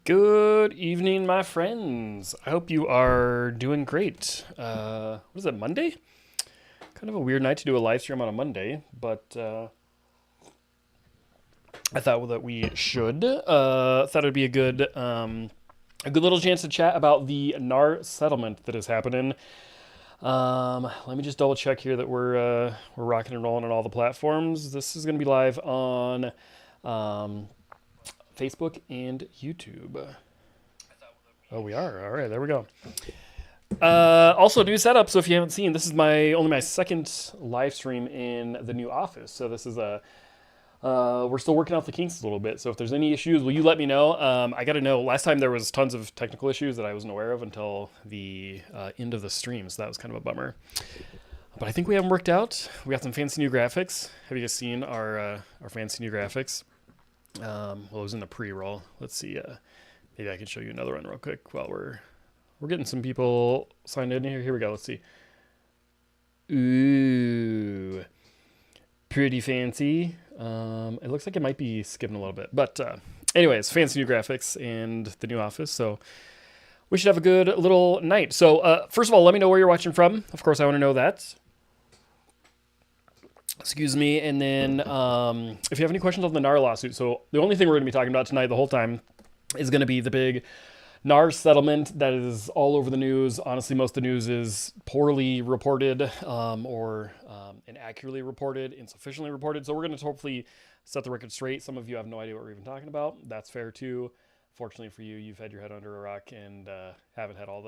Good evening, my friends. I hope you are doing great. What is it, Monday? Kind of a weird night to do a live stream on a Monday, but I thought that we should. Thought it'd be a good little chance to chat about the NAR settlement that is happening. Let me just double check here that we're rocking and rolling on all the platforms. This is going to be live on Facebook and YouTube. Oh, we are. All right, there we go. Also, new setup. So if you haven't seen, this is only my second live stream in the new office. So this is we're still working out the kinks a little bit. So if there's any issues, will you let me know? I got to know. Last time there was tons of technical issues that I wasn't aware of until the end of the stream. So that was kind of a bummer. But I think we have them worked out. We got some fancy new graphics. Have you guys seen our fancy new graphics? Well, it was in the pre-roll. Let's see. Maybe I can show you another one real quick while we're getting some people signed in here. Here we go. Let's see. Ooh, pretty fancy. It looks like it might be skipping a little bit, but anyways, fancy new graphics and the new office. So we should have a good little night. So first of all, let me know where you're watching from. Of course, I want to know that. Excuse me. And then if you have any questions on the NAR lawsuit, so the only thing we're going to be talking about tonight the whole time is going to be the big NAR settlement that is all over the news. Honestly, most of the news is poorly reported or inaccurately reported, insufficiently reported. So we're going to hopefully set the record straight. Some of you have no idea what we're even talking about. That's fair too. Fortunately for you, you've had your head under a rock and haven't had all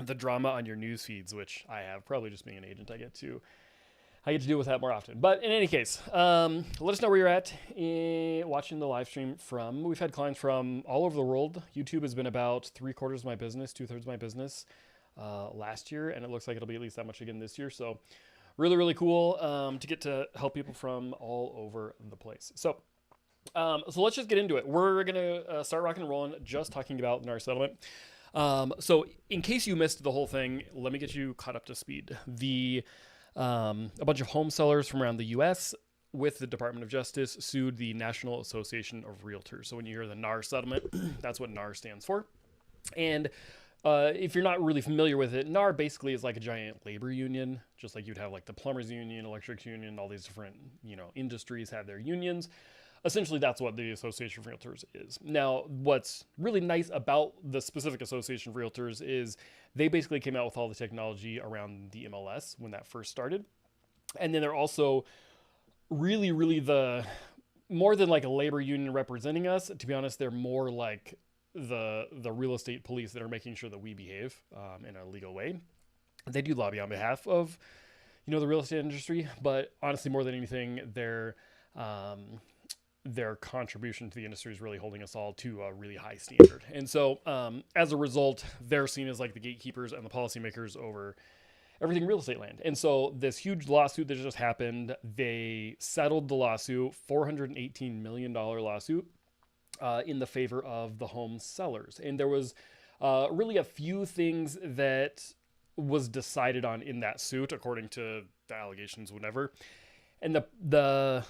the drama on your news feeds, which I have. Probably just being an agent, I get to deal with that more often. But in any case, let us know where you're at watching the live stream from. We've had clients from all over the world. YouTube has been about 3/4 of my business, 2/3 of my business last year, and it looks like it'll be at least that much again this year. So really, really cool to get to help people from all over the place. So let's just get into it. We're going to start rocking and rolling, just talking about NAR settlement. So in case you missed the whole thing, let me get you caught up to speed. A bunch of home sellers from around the U.S. with the Department of Justice sued the National Association of Realtors. So when you hear the NAR settlement, that's what NAR stands for. And if you're not really familiar with it, NAR basically is like a giant labor union, just like you'd have like the plumbers union, electrics union, all these different, industries have their unions. Essentially, that's what the Association of Realtors is. Now, what's really nice about the specific Association of Realtors is they basically came out with all the technology around the MLS when that first started. And then they're also really, really more than like a labor union representing us. To be honest, they're more like the real estate police that are making sure that we behave in a legal way. They do lobby on behalf of, the real estate industry, but honestly, more than anything, their contribution to the industry is really holding us all to a really high standard. And so as a result, they're seen as like the gatekeepers and the policymakers over everything real estate land. And so this huge lawsuit that just happened, they settled the lawsuit, $418 million lawsuit in the favor of the home sellers. And there was really a few things that was decided on in that suit, according to the allegations, whatever. And the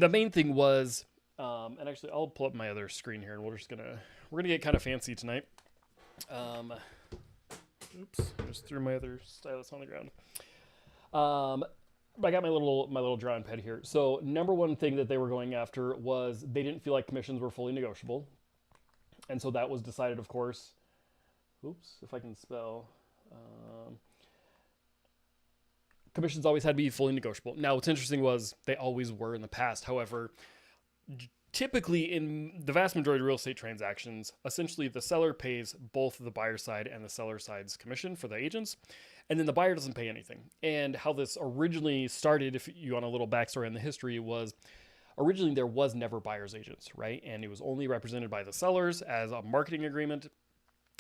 main thing was, and actually I'll pull up my other screen here, and we're gonna get kind of fancy tonight. Oops, I just threw my other stylus on the ground. I got my little drawing pad here. So number one thing that they were going after was they didn't feel like commissions were fully negotiable, and so that was decided, of course. Oops, if I can spell. commissions always had to be fully negotiable. Now, what's interesting was they always were in the past. However, typically in the vast majority of real estate transactions, essentially the seller pays both the buyer side and the seller side's commission for the agents, and then the buyer doesn't pay anything. And how this originally started, if you want a little backstory on the history, was originally there was never buyer's agents, right? And it was only represented by the sellers as a marketing agreement.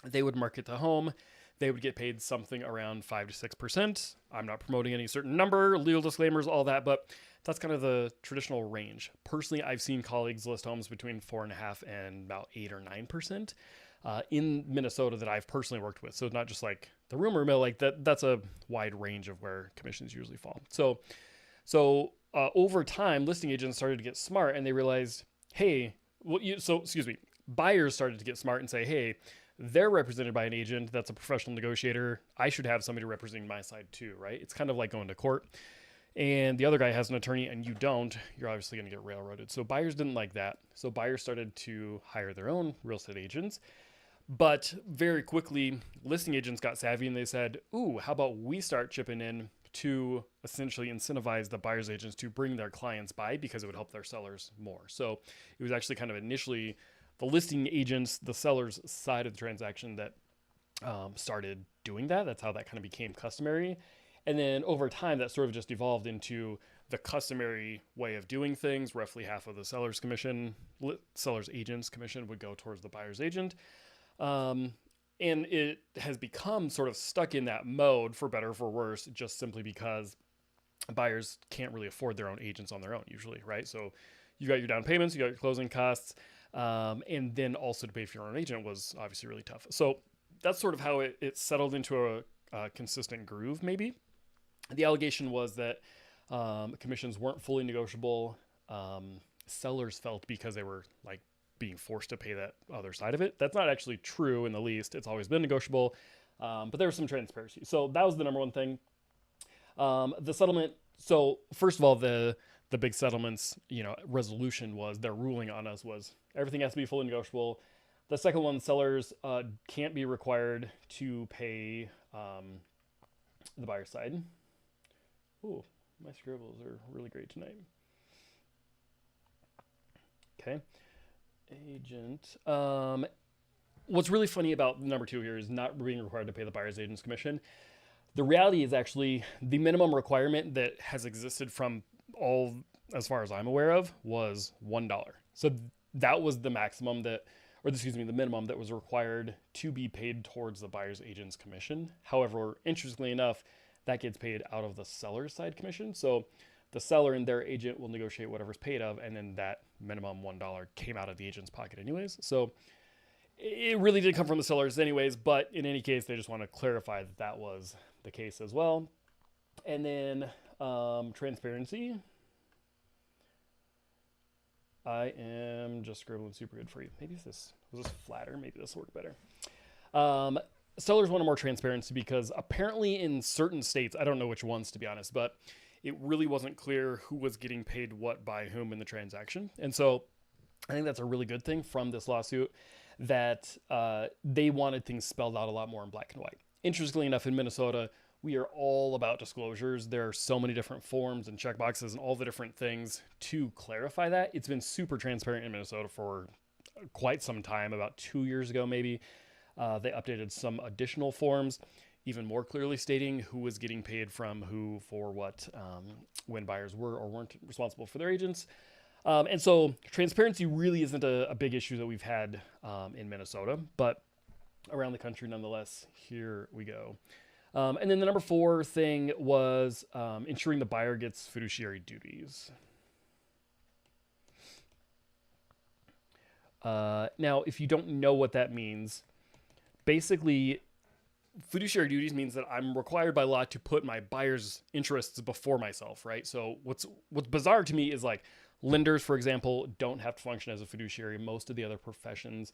They would market the home. They would get paid something around 5 to 6%. I'm not promoting any certain number, legal disclaimers, all that, but that's kind of the traditional range. Personally, I've seen colleagues list homes between 4.5% and about 8 or 9% in Minnesota that I've personally worked with. So it's not just like the rumor mill, like that's a wide range of where commissions usually fall. So over time, listing agents started to get smart and they realized, hey, buyers started to get smart and say, hey, they're represented by an agent that's a professional negotiator. I should have somebody representing my side too, right? It's kind of like going to court and the other guy has an attorney and you don't, you're obviously going to get railroaded. So buyers didn't like that. So buyers started to hire their own real estate agents. But very quickly, listing agents got savvy and they said, ooh, how about we start chipping in to essentially incentivize the buyer's agents to bring their clients by because it would help their sellers more. So it was actually kind of initially the listing agents, the seller's side of the transaction that started doing that. That's how that kind of became customary. And then over time, that sort of just evolved into the customary way of doing things. Roughly half of the seller's agent's commission would go towards the buyer's agent. And it has become sort of stuck in that mode, for better or for worse, just simply because buyers can't really afford their own agents on their own usually, right? So you got your down payments, you got your closing costs, and then also to pay for your own agent was obviously really tough. So that's sort of how it settled into a consistent groove, maybe. The allegation was that commissions weren't fully negotiable. Sellers felt because they were like being forced to pay that other side of it. That's not actually true in the least. It's always been negotiable, but there was some transparency. So that was the number one thing. The settlement. So first of all, the big settlements, resolution was their ruling on us was everything has to be fully negotiable. The second one, sellers can't be required to pay the buyer side. Ooh, my scribbles are really great tonight. Okay. Agent. What's really funny about number two here is not being required to pay the buyer's agent's commission. The reality is actually the minimum requirement that has existed from all, as far as I'm aware of, was $1. So that was the maximum the minimum that was required to be paid towards the buyer's agent's commission. However, interestingly enough, that gets paid out of the seller's side commission. So the seller and their agent will negotiate whatever's paid of, and then that minimum $1 came out of the agent's pocket anyways. So it really did come from the sellers anyways, but in any case, they just want to clarify that that was the case as well. And then transparency. I am just scribbling super good for you. Maybe was this flatter? Maybe this will work better. Sellers wanted more transparency because apparently in certain states, I don't know which ones to be honest, but it really wasn't clear who was getting paid what by whom in the transaction. And so I think that's a really good thing from this lawsuit that they wanted things spelled out a lot more in black and white. Interestingly enough, in Minnesota, we are all about disclosures. There are so many different forms and checkboxes and all the different things to clarify that. It's been super transparent in Minnesota for quite some time, about 2 years ago maybe. They updated some additional forms, even more clearly stating who was getting paid from who for what, when buyers were or weren't responsible for their agents. And so transparency really isn't a big issue that we've had in Minnesota, but around the country nonetheless, here we go. And then the number 4 thing was ensuring the buyer gets fiduciary duties. Now, if you don't know what that means, basically, fiduciary duties means that I'm required by law to put my buyer's interests before myself, right? So what's bizarre to me is like lenders, for example, don't have to function as a fiduciary. Most of the other professions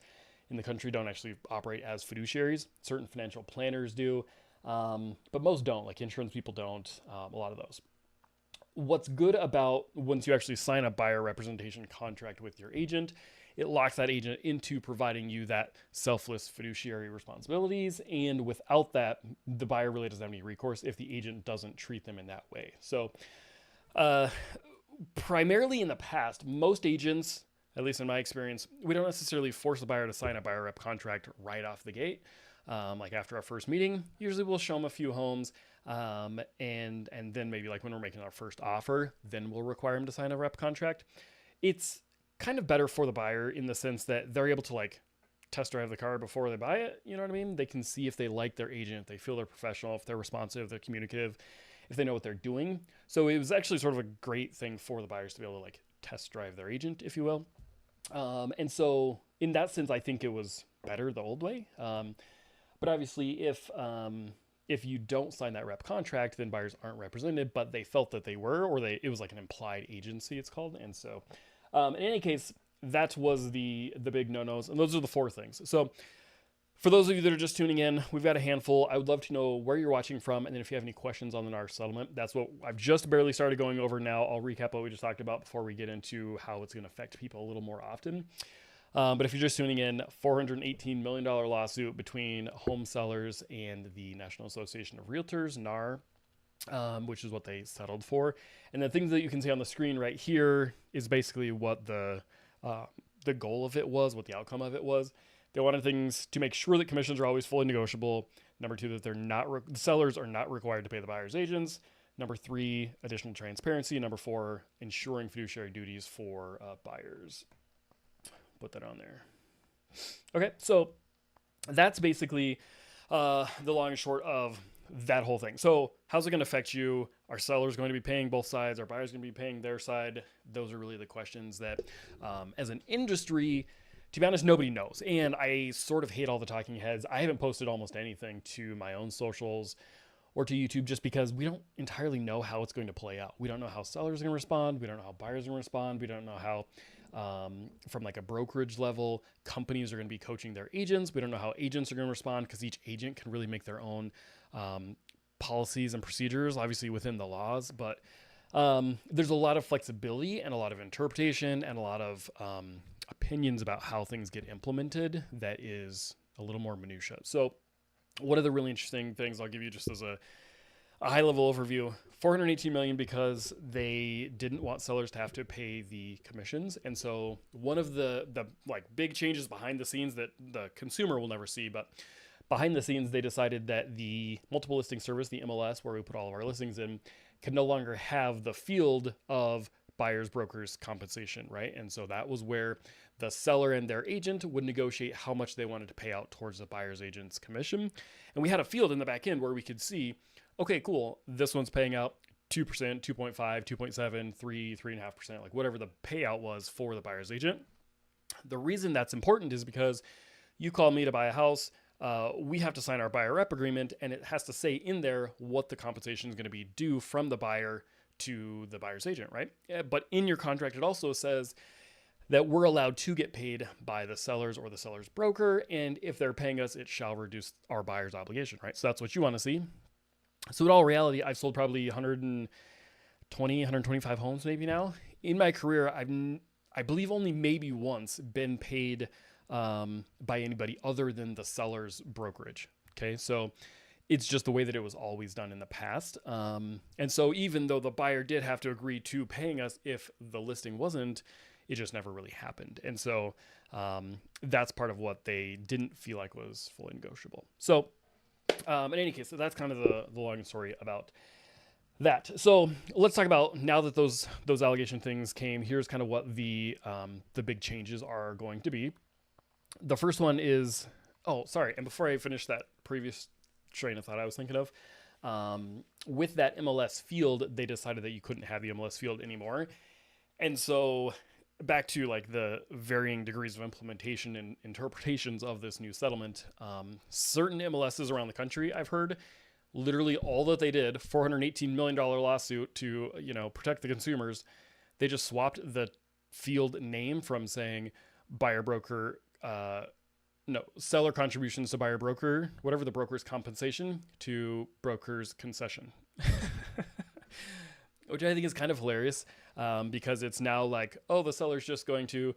in the country don't actually operate as fiduciaries. Certain financial planners do, but most don't. Like insurance people don't, a lot of those. what's good about once you actually sign a buyer representation contract with your agent, it locks that agent into providing you that selfless fiduciary responsibilities. And without that, the buyer really doesn't have any recourse if the agent doesn't treat them in that way. So primarily in the past, most agents, at least in my experience, we don't necessarily force the buyer to sign a buyer rep contract right off the gate. Like after our first meeting, usually we'll show them a few homes, and then maybe like when we're making our first offer, then we'll require them to sign a rep contract. It's kind of better for the buyer in the sense that they're able to like test drive the car before they buy it. You know what I mean? They can see if they like their agent, if they feel they're professional, if they're responsive, they're communicative, if they know what they're doing. So it was actually sort of a great thing for the buyers to be able to like test drive their agent, if you will. And so in that sense, I think it was better the old way. But obviously, if you don't sign that rep contract, then buyers aren't represented, but they felt that they were, or it was like an implied agency, it's called. And so, in any case, that was the big no-nos, and those are the 4 things. So, for those of you that are just tuning in, we've got a handful. I would love to know where you're watching from, and then if you have any questions on the NAR settlement, that's what I've just barely started going over now. I'll recap what we just talked about before we get into how it's going to affect people a little more often. But if you're just tuning in, $418 million lawsuit between home sellers and the National Association of Realtors, NAR, which is what they settled for. And the things that you can see on the screen right here is basically what the goal of it was, what the outcome of it was. They wanted things to make sure that commissions are always fully negotiable. Number 2, that the sellers are not required to pay the buyer's agents. Number 3, additional transparency. Number 4, ensuring fiduciary duties for buyers. Put that on there. Okay, so that's basically the long and short of that whole thing. So how's it going to affect you? Are sellers going to be paying both sides? Are buyers going to be paying their side? Those are really the questions that, as an industry, to be honest, nobody knows. And I sort of hate all the talking heads. I haven't posted almost anything to my own socials or to YouTube just because we don't entirely know how it's going to play out. We don't know how sellers are going to respond. We don't know how buyers are going to respond. We don't know how, from like a brokerage level, companies are going to be coaching their agents. We don't know how agents are going to respond because each agent can really make their own policies and procedures, obviously within the laws. But there's a lot of flexibility and a lot of interpretation and a lot of opinions about how things get implemented that is a little more minutia. So one of the really interesting things I'll give you just as a high level overview, $418 million because they didn't want sellers to have to pay the commissions. And so one of the like big changes behind the scenes that the consumer will never see, but behind the scenes, they decided that the multiple listing service, the MLS, where we put all of our listings in, can no longer have the field of buyers, brokers, compensation, right? And so that was where the seller and their agent would negotiate how much they wanted to pay out towards the buyer's agent's commission. And we had a field in the back end where we could see, okay, cool, this one's paying out 2%, 2.5, 2.7, 3, 3.5%, like whatever the payout was for the buyer's agent. The reason that's important is because you call me to buy a house, we have to sign our buyer rep agreement, and it has to say in there what the compensation is going to be due from the buyer to the buyer's agent, right? But in your contract, it also says that we're allowed to get paid by the sellers or the seller's broker. And if they're paying us, it shall reduce our buyer's obligation, right? So that's what you want to see. So in all reality, I've sold probably 120, 125 homes maybe now. In my career, I believe only maybe once been paid by anybody other than the seller's brokerage. Okay, so it's just the way that it was always done in the past. And so even though the buyer did have to agree to paying us if the listing wasn't, it just never really happened. And so that's part of what they didn't feel like was fully negotiable. So in any case, so that's kind of the long story about that. So let's talk about, now that those allegation things came, here's kind of what the big changes are going to be. The first one is, and before I finish that previous train of thought I was thinking of, with that MLS field, they decided that you couldn't have the MLS field anymore. And so back to like the varying degrees of implementation and interpretations of this new settlement, certain MLSs around the country, I've heard, literally all that they did, $418 million lawsuit to, protect the consumers, they just swapped the field name from saying buyer broker, seller contributions to buyer broker, whatever the broker's compensation, to broker's concession. which I think is kind of hilarious because it's now like, oh, the seller's just going to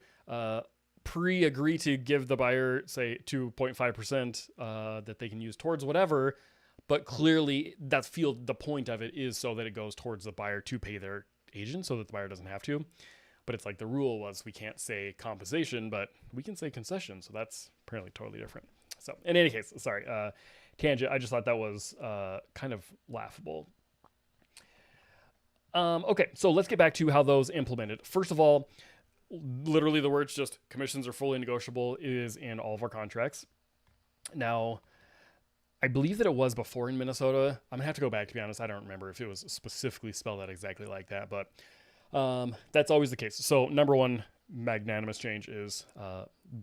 pre-agree to give the buyer, say, 2.5% that they can use towards whatever. But clearly, that's the point of it is so that it goes towards the buyer to pay their agent so that the buyer doesn't have to. But it's like the rule was we can't say compensation, but we can say concession. So that's apparently totally different. So in any case, sorry, tangent. I just thought that was kind of laughable. Okay, so let's get back to how those implemented. First of all, literally the words just commissions are fully negotiable is in all of our contracts. Now, I believe that it was before in Minnesota. I'm gonna have to go back, to be honest. I don't remember if it was specifically spelled out exactly like that, but that's always the case. So number one magnanimous change is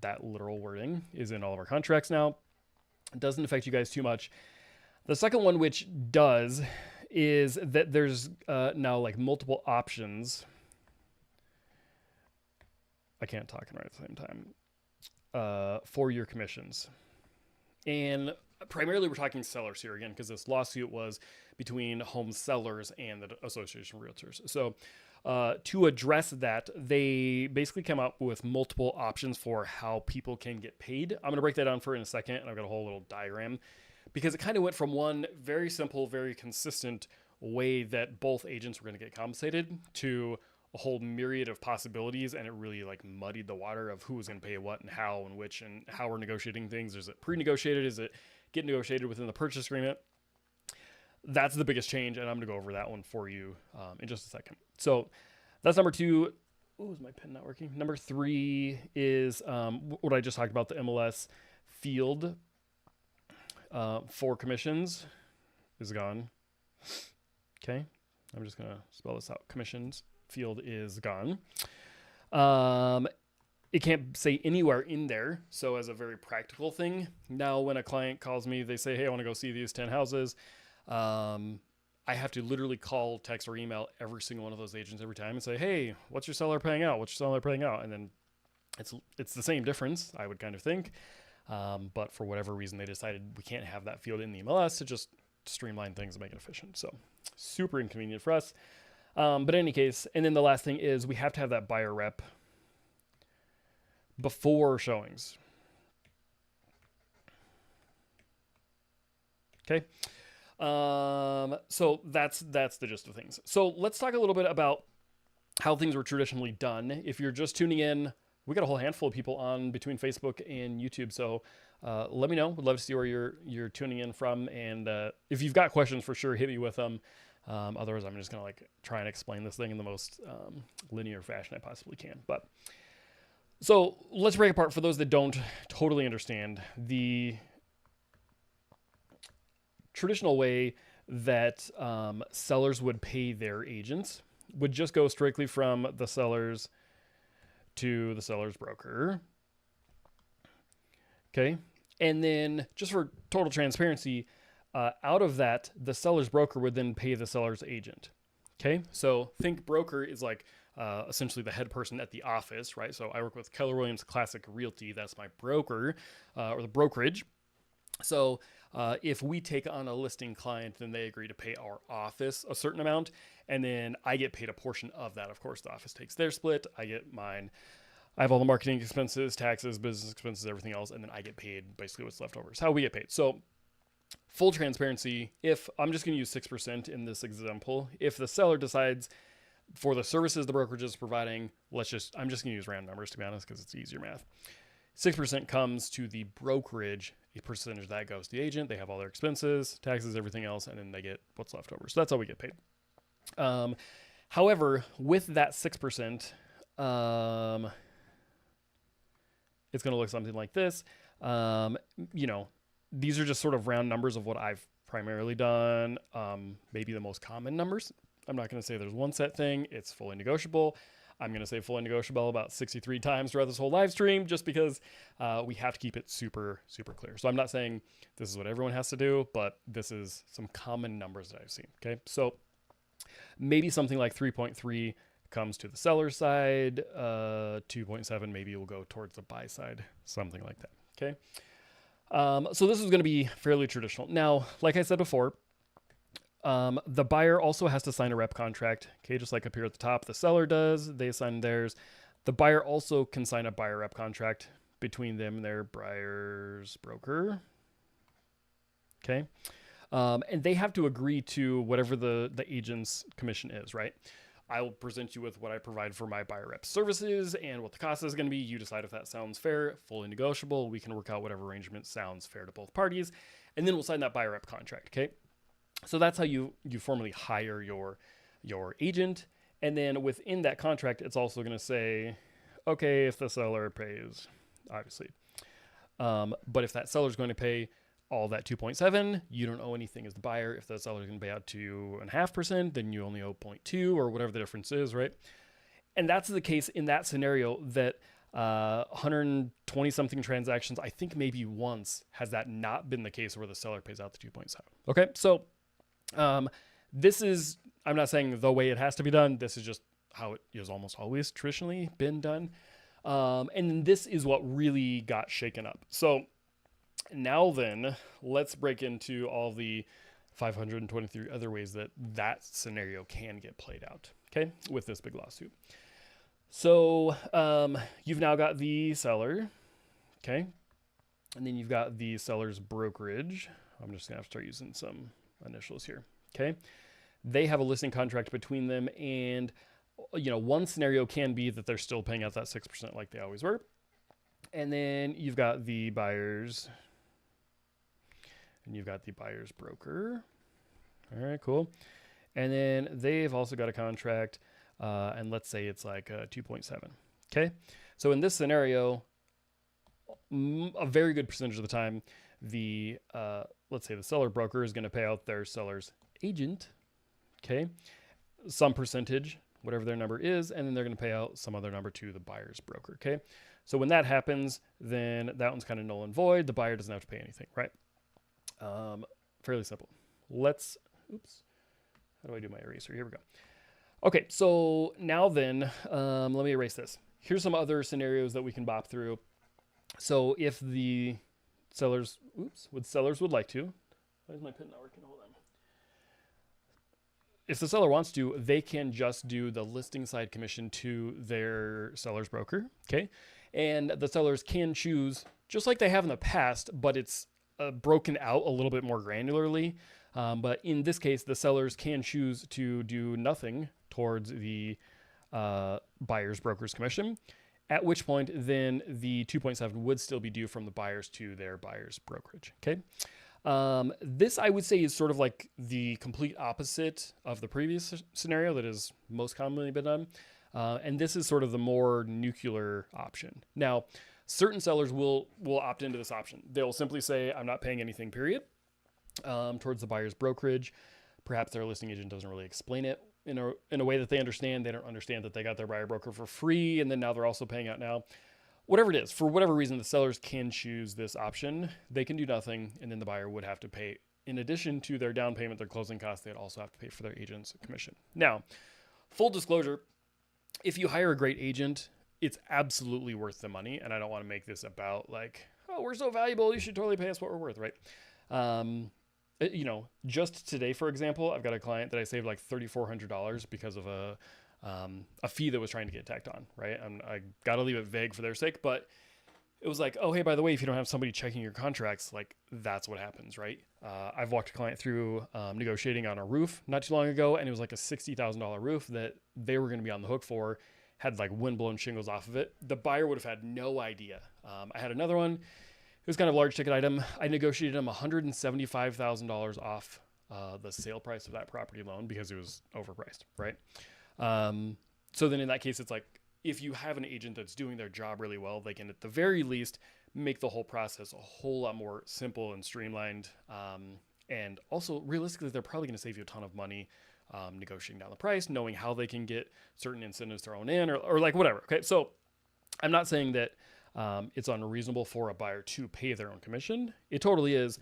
that literal wording is in all of our contracts now. It doesn't affect you guys too much. The second one, which does, is that there's now like multiple options. I can't talk and write at the same time for your commissions. And primarily we're talking sellers here again, because this lawsuit was between home sellers and the Association of Realtors. So to address that, they basically came up with multiple options for how people can get paid. I'm going to break that down for in a second, and I've got a whole little diagram, because it kind of went from one very simple, very consistent way that both agents were going to get compensated to a whole myriad of possibilities, and it really like muddied the water of who was going to pay what and how and which and how we're negotiating things. Is it pre-negotiated? Is it get negotiated within the purchase agreement? That's the biggest change, and I'm going to go over that one for you in just a second. So that's number two. Oh, is my pen not working? Number three is what I just talked about, the MLS field for commissions is gone. Okay, I'm just going to spell this out. Commissions field is gone. It can't say anywhere in there. So as a very practical thing, now when a client calls me, they say, hey, I want to go see these 10 houses. I have to literally call, text, or email every single one of those agents every time and say, hey, what's your seller paying out? What's your seller paying out? And then it's the same difference, I would kind of think. But for whatever reason, they decided we can't have that field in the MLS to just streamline things and make it efficient. So super inconvenient for us. But in any case, and then the last thing is we have to have that buyer rep before showings. Okay. So that's the gist of things. So let's talk a little bit about how things were traditionally done. If you're just tuning in, we got a whole handful of people on between Facebook and YouTube. So let me know. Would love to see where you're tuning in from. And if you've got questions, for sure, hit me with them. Otherwise, I'm just going to like try and explain this thing in the most linear fashion I possibly can. But so let's break apart for those that don't totally understand the traditional way that sellers would pay their agents would just go strictly from the sellers to the seller's broker. Okay. And then just for total transparency, out of that, the seller's broker would then pay the seller's agent. Okay. So think broker is like essentially the head person at the office, right? So I work with Keller Williams Classic Realty. That's my broker or the brokerage. So if we take on a listing client, then they agree to pay our office a certain amount, and then I get paid a portion of that. Of course, the office takes their split. I get mine. I have all the marketing expenses, taxes, business expenses, everything else, and then I get paid basically what's left over. It's how we get paid. So full transparency, if I'm just going to use 6% in this example, if the seller decides for the services the brokerage is providing, I'm just going to use round numbers to be honest, because it's easier math. 6% comes to the brokerage, a percentage of that goes to the agent. They have all their expenses, taxes, everything else, and then they get what's left over. So that's how we get paid. However, with that 6%, it's going to look something like this. These are just sort of round numbers of what I've primarily done. Maybe the most common numbers. I'm not going to say there's one set thing. It's fully negotiable. I'm going to say fully negotiable about 63 times throughout this whole live stream, just because we have to keep it super, super clear. So I'm not saying this is what everyone has to do, but this is some common numbers that I've seen. Okay. So maybe something like 3.3 comes to the seller side, 2.7 maybe will go towards the buy side, something like that. Okay. So this is going to be fairly traditional. Now, like I said before, The buyer also has to sign a rep contract. Okay, just like up here at the top, the seller does. They sign theirs. The buyer also can sign a buyer rep contract between them and their buyer's broker. Okay. And they have to agree to whatever the agent's commission is, right? I will present you with what I provide for my buyer rep services and what the cost is going to be. You decide if that sounds fair, fully negotiable. We can work out whatever arrangement sounds fair to both parties. And then we'll sign that buyer rep contract. Okay. So that's how you formally hire your agent. And then within that contract, it's also going to say, okay, if the seller pays, obviously. But if that seller is going to pay all that 2.7, you don't owe anything as the buyer. If the seller is going to pay out 2.5%, then you only owe 0.2 or whatever the difference is, right? And that's the case in that scenario that 120 something transactions, I think maybe once has that not been the case where the seller pays out the 2.7. Okay, so this is, I'm not saying the way it has to be done. This is just how it is almost always traditionally been done. And this is what really got shaken up. So now then, let's break into all the 523 other ways that that scenario can get played out, okay, with this big lawsuit. So you've now got the seller, okay, and then you've got the seller's brokerage. I'm just going to have to start using some initials here, okay. They have a listing contract between them, and one scenario can be that they're still paying out that 6% like they always were. And then you've got the buyers, and you've got the buyer's broker. All right, cool. And then they've also got a contract, and let's say it's like 2.7. Okay. So in this scenario, a very good percentage of the time, let's say the seller broker is going to pay out their seller's agent, okay, some percentage, whatever their number is, and then they're going to pay out some other number to the buyer's broker, okay? So when that happens, then that one's kind of null and void. The buyer doesn't have to pay anything, right? Fairly simple. Oops, how do I do my eraser? Here we go. Okay, so now then, let me erase this. Here's some other scenarios that we can bop through. So if the sellers would like to, why is my pen not working? Hold on. If the seller wants to, they can just do the listing side commission to their seller's broker, okay? And the sellers can choose, just like they have in the past, but it's broken out a little bit more granularly. But in this case, the sellers can choose to do nothing towards the buyer's broker's commission, at which point then the 2.7 would still be due from the buyers to their buyer's brokerage, okay? This I would say is sort of like the complete opposite of the previous scenario that has most commonly been done. And this is sort of the more nuclear option. Now, certain sellers will opt into this option. They'll simply say, I'm not paying anything, period, towards the buyer's brokerage. Perhaps their listing agent doesn't really explain it in a way that they understand. They don't understand that they got their buyer broker for free, and then now they're also paying out now. Whatever it is, for whatever reason, the sellers can choose this option. They can do nothing, and then the buyer would have to pay, in addition to their down payment, their closing costs, they'd also have to pay for their agent's commission. Now, full disclosure, if you hire a great agent, it's absolutely worth the money, and I don't want to make this about like, oh, we're so valuable, you should totally pay us what we're worth, right? Just today, for example, I've got a client that I saved like $3,400 because of a fee that was trying to get tacked on, right? I got to leave it vague for their sake, but it was like, oh, hey, by the way, if you don't have somebody checking your contracts, like that's what happens, right? I've walked a client through negotiating on a roof not too long ago, and it was like a $60,000 roof that they were going to be on the hook for, had like windblown shingles off of it. The buyer would have had no idea. I had another one. It was kind of a large ticket item. I negotiated him $175,000 off the sale price of that property loan because it was overpriced, right? So then in that case, it's like, if you have an agent that's doing their job really well, they can at the very least make the whole process a whole lot more simple and streamlined. And also realistically, they're probably going to save you a ton of money negotiating down the price, knowing how they can get certain incentives thrown in or like whatever. Okay. So I'm not saying that it's unreasonable for a buyer to pay their own commission. It totally is.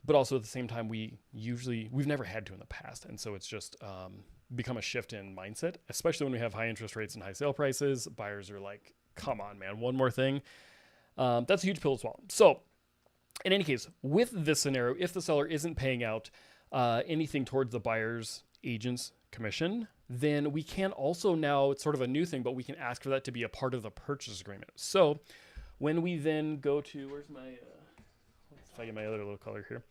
But also at the same time, we've never had to in the past. And so it's just become a shift in mindset, especially when we have high interest rates and high sale prices. Buyers are like, come on, man, one more thing. That's a huge pill to swallow. So in any case, with this scenario, if the seller isn't paying out anything towards the buyer's agent's commission, then we can also now, it's sort of a new thing, but we can ask for that to be a part of the purchase agreement. So when we then go to, where's my, if I get my other little color here.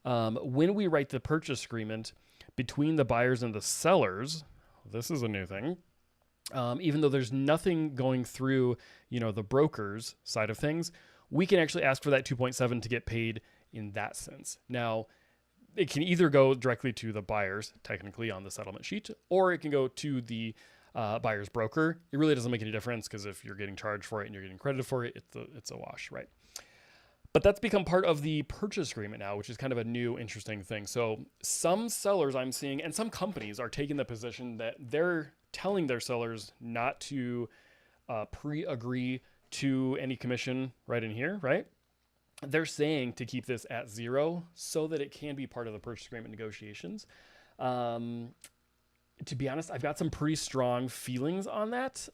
When we write the purchase agreement between the buyers and the sellers, this is a new thing. Even though there's nothing going through, the broker's side of things, we can actually ask for that 2.7 to get paid in that sense. Now, it can either go directly to the buyers, technically on the settlement sheet, or it can go to the buyer's broker. It really doesn't make any difference because if you're getting charged for it and you're getting credited for it, it's a wash, right? But that's become part of the purchase agreement now, which is kind of a new, interesting thing. So some sellers I'm seeing, and some companies are taking the position that they're telling their sellers not to pre-agree to any commission right in here, right? They're saying to keep this at 0 so that it can be part of the purchase agreement negotiations. To be honest, I've got some pretty strong feelings on that.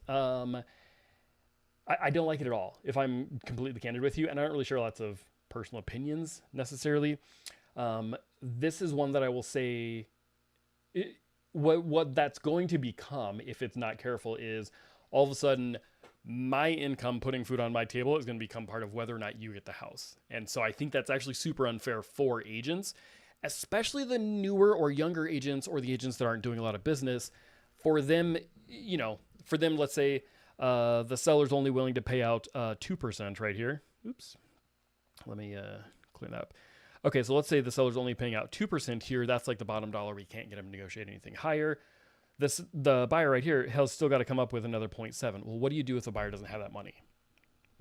I don't like it at all, if I'm completely candid with you, and I don't really share lots of personal opinions necessarily. This is one that I will say, what that's going to become, if it's not careful, is all of a sudden my income putting food on my table is going to become part of whether or not you get the house. And so I think that's actually super unfair for agents, especially the newer or younger agents or the agents that aren't doing a lot of business. For them, let's say, the seller's only willing to pay out 2% right here. Oops. Let me clean that up. Okay, so let's say the seller's only paying out 2% here. That's like the bottom dollar. We can't get him to negotiate anything higher. The buyer right here has still got to come up with another 0.7. Well, what do you do if the buyer doesn't have that money?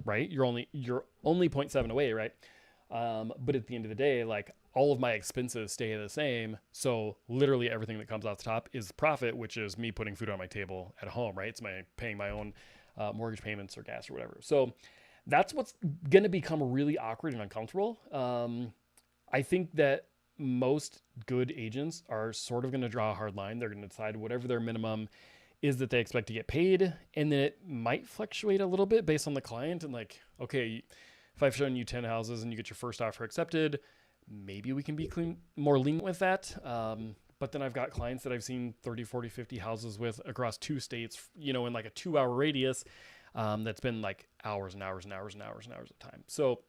Right? You're only 0.7 away, right? But at the end of the day, like, all of my expenses stay the same. So literally everything that comes off the top is profit, which is me putting food on my table at home, right? It's paying my own mortgage payments or gas or whatever. So that's what's going to become really awkward and uncomfortable. I think that most good agents are sort of going to draw a hard line. They're going to decide whatever their minimum is that they expect to get paid. And then it might fluctuate a little bit based on the client. And like, okay, if I've shown you 10 houses and you get your first offer accepted, maybe we can be more lenient with that. But then I've got clients that I've seen 30, 40, 50 houses with across 2 states, in like a 2-hour radius. That's been like hours and hours and hours and hours and hours of time. So,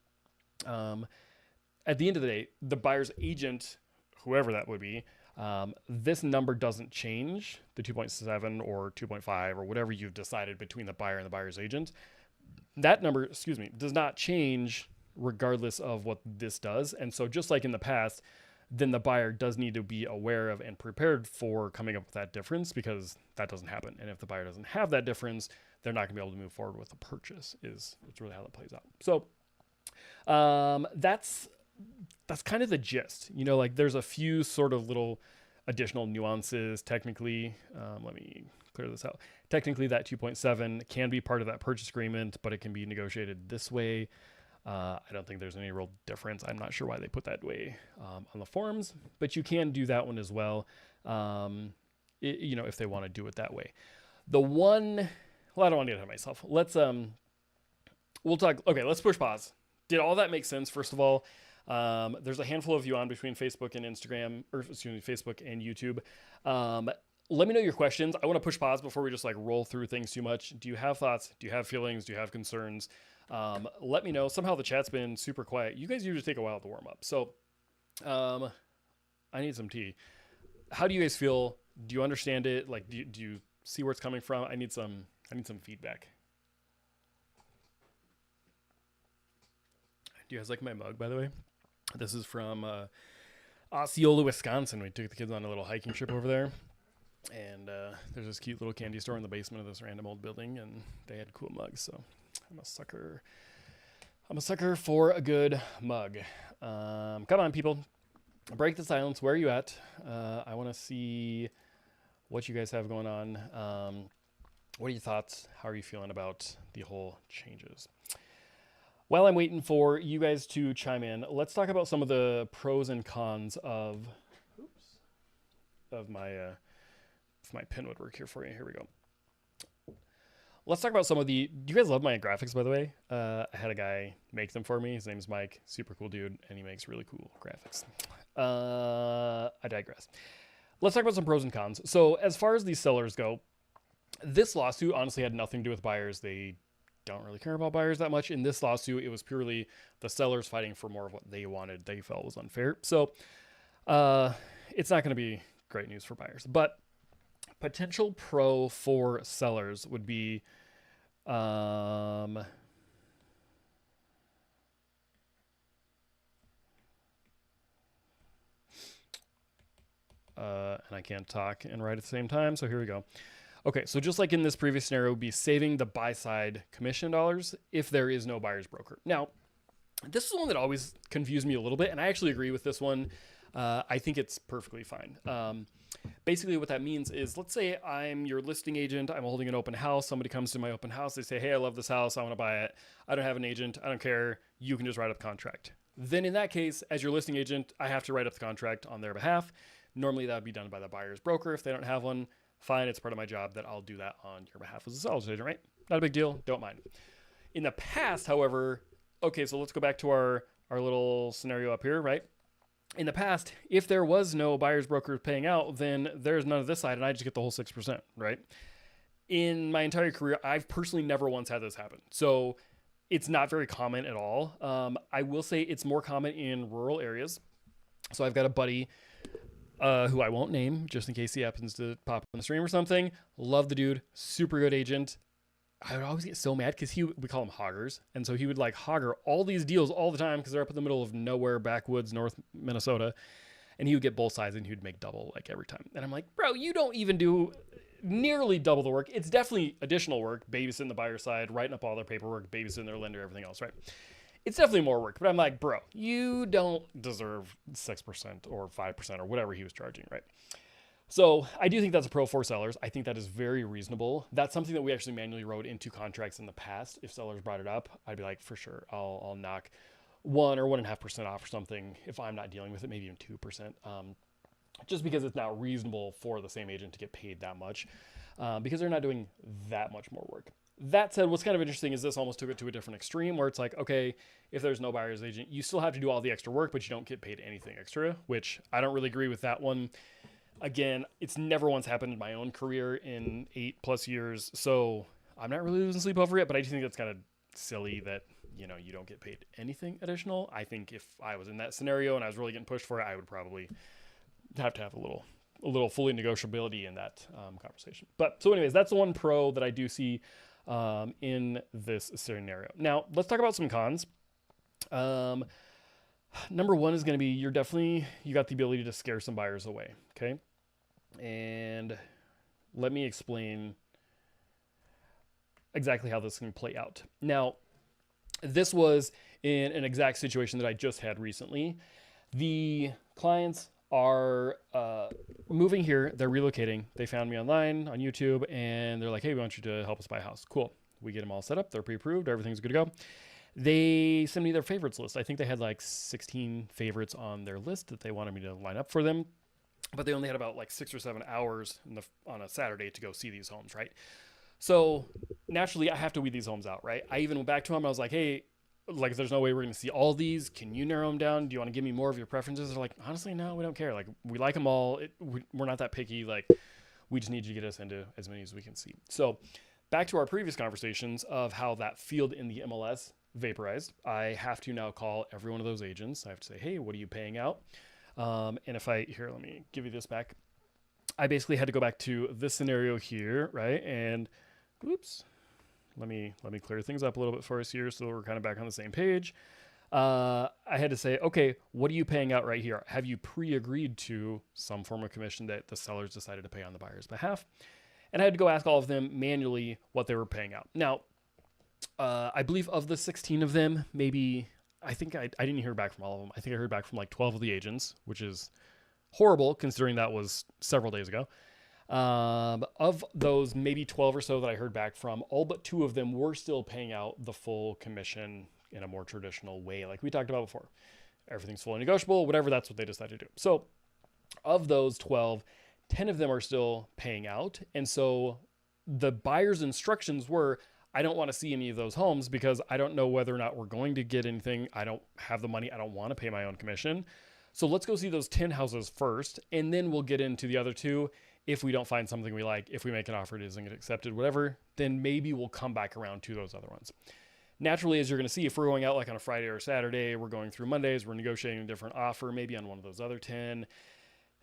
at the end of the day, the buyer's agent, whoever that would be, this number doesn't change, the 2.7 or 2.5 or whatever you've decided between the buyer and the buyer's agent. That number, does not change regardless of what this does. And so just like in the past, then the buyer does need to be aware of and prepared for coming up with that difference, because that doesn't happen. And if the buyer doesn't have that difference, they're not going to be able to move forward with the purchase. It's really how that plays out. So that's kind of the gist. Like, there's a few sort of little additional nuances. Technically, let me clear this out. Technically, that 2.7 can be part of that purchase agreement, but it can be negotiated this way. I don't think there's any real difference. I'm not sure why they put that way on the forms, but you can do that one as well. If they want to do it that way. I don't want to get ahead of myself. We'll talk. Okay, let's push pause. Did all that make sense? First of all, there's a handful of you on between Facebook and Instagram, Facebook and YouTube. Let me know your questions. I want to push pause before we just roll through things too much. Do you have thoughts? Do you have feelings? Do you have concerns? Let me know. Somehow the chat's been super quiet. You guys usually take a while to warm up. So, I need some tea. How do you guys feel? Do you understand it? Do you see where it's coming from? I need some feedback. Do you guys like my mug, by the way? This is from Osceola, Wisconsin. We took the kids on a little hiking trip over there. And there's this cute little candy store in the basement of this random old building, and they had cool mugs. So I'm a sucker for a good mug. Come on, people. Break the silence. Where are you at? I want to see what you guys have going on. What are your thoughts? How are you feeling about the whole changes? While I'm waiting for you guys to chime in, let's talk about some of the pros and cons of my pen would work here for you. Here we go. Let's talk about some of do you guys love my graphics, by the way? I had a guy make them for me. His name's Mike, super cool dude, and he makes really cool graphics. I digress. Let's talk about some pros and cons. So as far as these sellers go, this lawsuit honestly had nothing to do with buyers. They don't really care about buyers that much. In this lawsuit, it was purely the sellers fighting for more of what they wanted, they felt was unfair. So it's not going to be great news for buyers. But potential pro for sellers would be and I can't talk and write at the same time, so here we go. Okay, so just like in this previous scenario, be saving the buy side commission dollars if there is no buyer's broker. Now, this is one that always confused me a little bit, and I actually agree with this one. I think it's perfectly fine. Basically, what that means is, let's say I'm your listing agent. I'm holding an open house. Somebody comes to my open house. They say, hey, I love this house. I want to buy it. I don't have an agent. I don't care. You can just write up the contract. Then in that case, as your listing agent, I have to write up the contract on their behalf. Normally, that would be done by the buyer's broker. If they don't have one, fine. It's part of my job that I'll do that on your behalf as a seller's agent, right? Not a big deal. Don't mind. In the past, however, okay, so let's go back to our little scenario up here, right? In the past, if there was no buyer's broker paying out, then there's none of this side, and I just get the whole 6%, right? In my entire career, I've personally never once had this happen. So it's not very common at all. I will say it's more common in rural areas. So I've got a buddy who I won't name just in case he happens to pop on the stream or something. Love the dude, super good agent. I would always get so mad because we call them hoggers. And so he would like hogger all these deals all the time because they're up in the middle of nowhere, backwoods, North Minnesota. And he would get both sides and he would make double like every time. And I'm like, bro, you don't even do nearly double the work. It's definitely additional work, babysitting the buyer side, writing up all their paperwork, babysitting their lender, everything else, right? It's definitely more work. But I'm like, bro, you don't deserve 6% or 5% or whatever he was charging, right? So I do think that's a pro for sellers. I think that is very reasonable. That's something that we actually manually wrote into contracts in the past. If sellers brought it up, I'd be like, for sure, I'll knock 1 or 1.5% off or something if I'm not dealing with it, maybe even 2%. Just because it's not reasonable for the same agent to get paid that much because they're not doing that much more work. That said, what's kind of interesting is this almost took it to a different extreme where it's like, okay, if there's no buyer's agent, you still have to do all the extra work, but you don't get paid anything extra, which I don't really agree with that one. Again, it's never once happened in my own career in 8+ years, so I'm not really losing sleep over it, but I just think it's kind of silly that, you don't get paid anything additional. I think if I was in that scenario and I was really getting pushed for it, I would probably have to have a little fully negotiability in that conversation. But so anyways, that's the one pro that I do see in this scenario. Now, let's talk about some cons. Number one is going to be you got the ability to scare some buyers away. Okay. And let me explain exactly how this can play out. Now, this was in an exact situation that I just had recently. The clients are moving here. They're relocating. They found me online on YouTube and they're like, hey, we want you to help us buy a house. Cool. We get them all set up. They're pre-approved. Everything's good to go. They send me their favorites list. I think they had like 16 favorites on their list that they wanted me to line up for them. But they only had about like 6 or 7 hours on a Saturday to go see these homes, right? So naturally, I have to weed these homes out, right? I even went back to them. I was like, hey, like, there's no way we're going to see all these. Can you narrow them down? Do you want to give me more of your preferences? They're like, honestly, no, we don't care. Like, we like them all. We're not that picky. Like, we just need you to get us into as many as we can see. So back to our previous conversations of how that field in the MLS vaporized. I have to now call every one of those agents. I have to say, hey, what are you paying out? And let me give you this back. I basically had to go back to this scenario here, right? And oops, let me clear things up a little bit for us here so we're kind of back on the same page. I had to say, okay, what are you paying out right here? Have you pre-agreed to some form of commission that the sellers decided to pay on the buyer's behalf? And I had to go ask all of them manually what they were paying out. Now, I believe of the 16 of them, I think I didn't hear back from all of them. I think I heard back from like 12 of the agents, which is horrible considering that was several days ago. Of those, maybe 12 or so that I heard back from, all but 2 of them were still paying out the full commission in a more traditional way, like we talked about before. Everything's fully negotiable, whatever, that's what they decided to do. So of those 12, 10 of them are still paying out. And so the buyer's instructions were, I don't want to see any of those homes because I don't know whether or not we're going to get anything. I don't have the money. I don't want to pay my own commission. So let's go see those 10 houses first, and then we'll get into the other two. If we don't find something we like, if we make an offer, it isn't accepted, whatever, then maybe we'll come back around to those other ones. Naturally, as you're going to see, if we're going out like on a Friday or a Saturday, we're going through Mondays, we're negotiating a different offer, maybe on one of those other 10.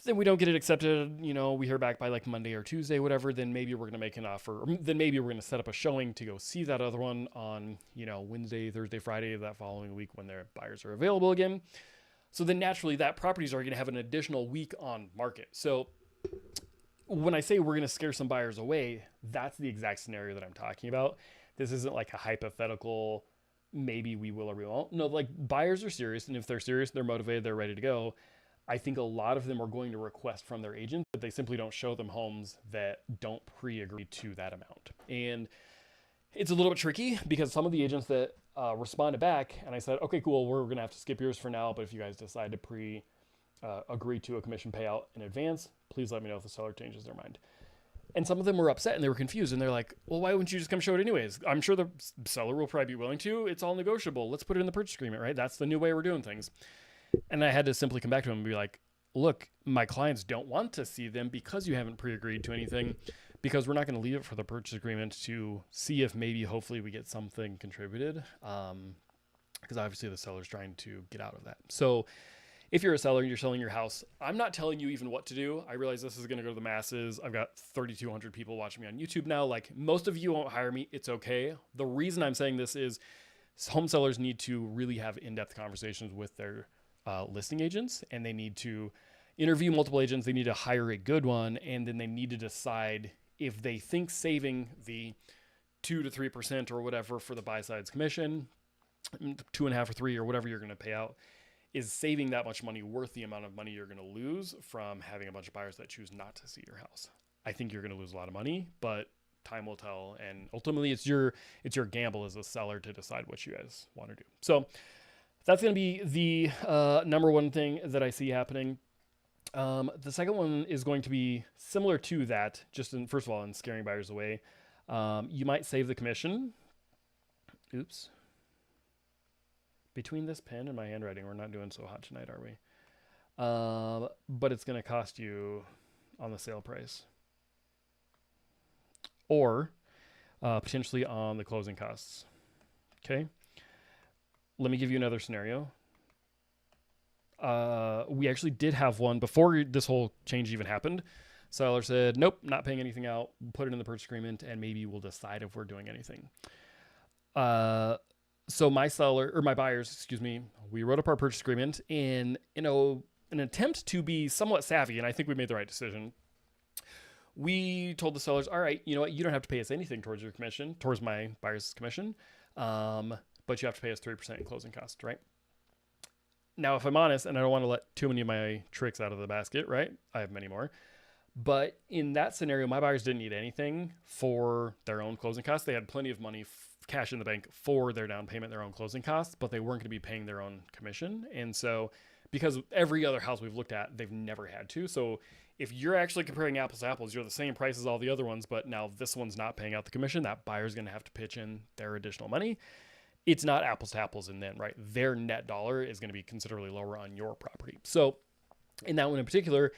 Then we don't get it accepted, we hear back by like Monday or Tuesday, whatever, then maybe we're going to make an offer. Or then maybe we're going to set up a showing to go see that other one on, Wednesday, Thursday, Friday of that following week when their buyers are available again. So then naturally that properties are going to have an additional week on market. So when I say we're going to scare some buyers away, that's the exact scenario that I'm talking about. This isn't like a hypothetical, maybe we will or we won't. No, like buyers are serious. And if they're serious, they're motivated, they're ready to go. I think a lot of them are going to request from their agent that they simply don't show them homes that don't pre-agree to that amount. And it's a little bit tricky because some of the agents that responded back and I said, okay, cool, we're going to have to skip yours for now. But if you guys decide to agree to a commission payout in advance, please let me know if the seller changes their mind. And some of them were upset and they were confused and they're like, well, why wouldn't you just come show it anyways? I'm sure the seller will probably be willing to. It's all negotiable. Let's put it in the purchase agreement, right? That's the new way we're doing things. And I had to simply come back to him and be like, look, my clients don't want to see them because you haven't pre-agreed to anything, because we're not going to leave it for the purchase agreement to see if maybe hopefully we get something contributed. Because obviously the seller's trying to get out of that. So if you're a seller and you're selling your house, I'm not telling you even what to do. I realize this is going to go to the masses. I've got 3,200 people watching me on YouTube now. Like most of you won't hire me. It's okay. The reason I'm saying this is home sellers need to really have in-depth conversations with their listing agents, and they need to interview multiple agents. They need to hire a good one. And then they need to decide if they think saving the 2 to 3% or whatever for the buy side's commission, 2.5 or 3 or whatever you're going to pay out, is saving that much money worth the amount of money you're going to lose from having a bunch of buyers that choose not to see your house. I think you're going to lose a lot of money, but time will tell. And ultimately it's your gamble as a seller to decide what you guys want to do. So that's going to be the number one thing that I see happening. The second one is going to be similar to that, just first of all, in scaring buyers away. You might save the commission. Oops. Between this pen and my handwriting, we're not doing so hot tonight, are we? But it's going to cost you on the sale price. Or potentially on the closing costs. Okay. Let me give you another scenario. We actually did have one before this whole change even happened. Seller said, nope, not paying anything out. We'll put it in the purchase agreement and maybe we'll decide if we're doing anything. So my buyers, we wrote up our purchase agreement in, an attempt to be somewhat savvy. And I think we made the right decision. We told the sellers, all right, you know what? You don't have to pay us anything towards your commission, towards my buyer's commission. But you have to pay us 3% in closing costs, right? Now, if I'm honest, and I don't want to let too many of my tricks out of the basket, right? I have many more. But in that scenario, my buyers didn't need anything for their own closing costs. They had plenty of money, cash in the bank for their down payment, their own closing costs, but they weren't going to be paying their own commission. And so because every other house we've looked at, they've never had to. So if you're actually comparing apples to apples, you're the same price as all the other ones, but now this one's not paying out the commission, that buyer's going to have to pitch in their additional money. It's not apples to apples, and then, right, their net dollar is going to be considerably lower on your property. So in that one in particular,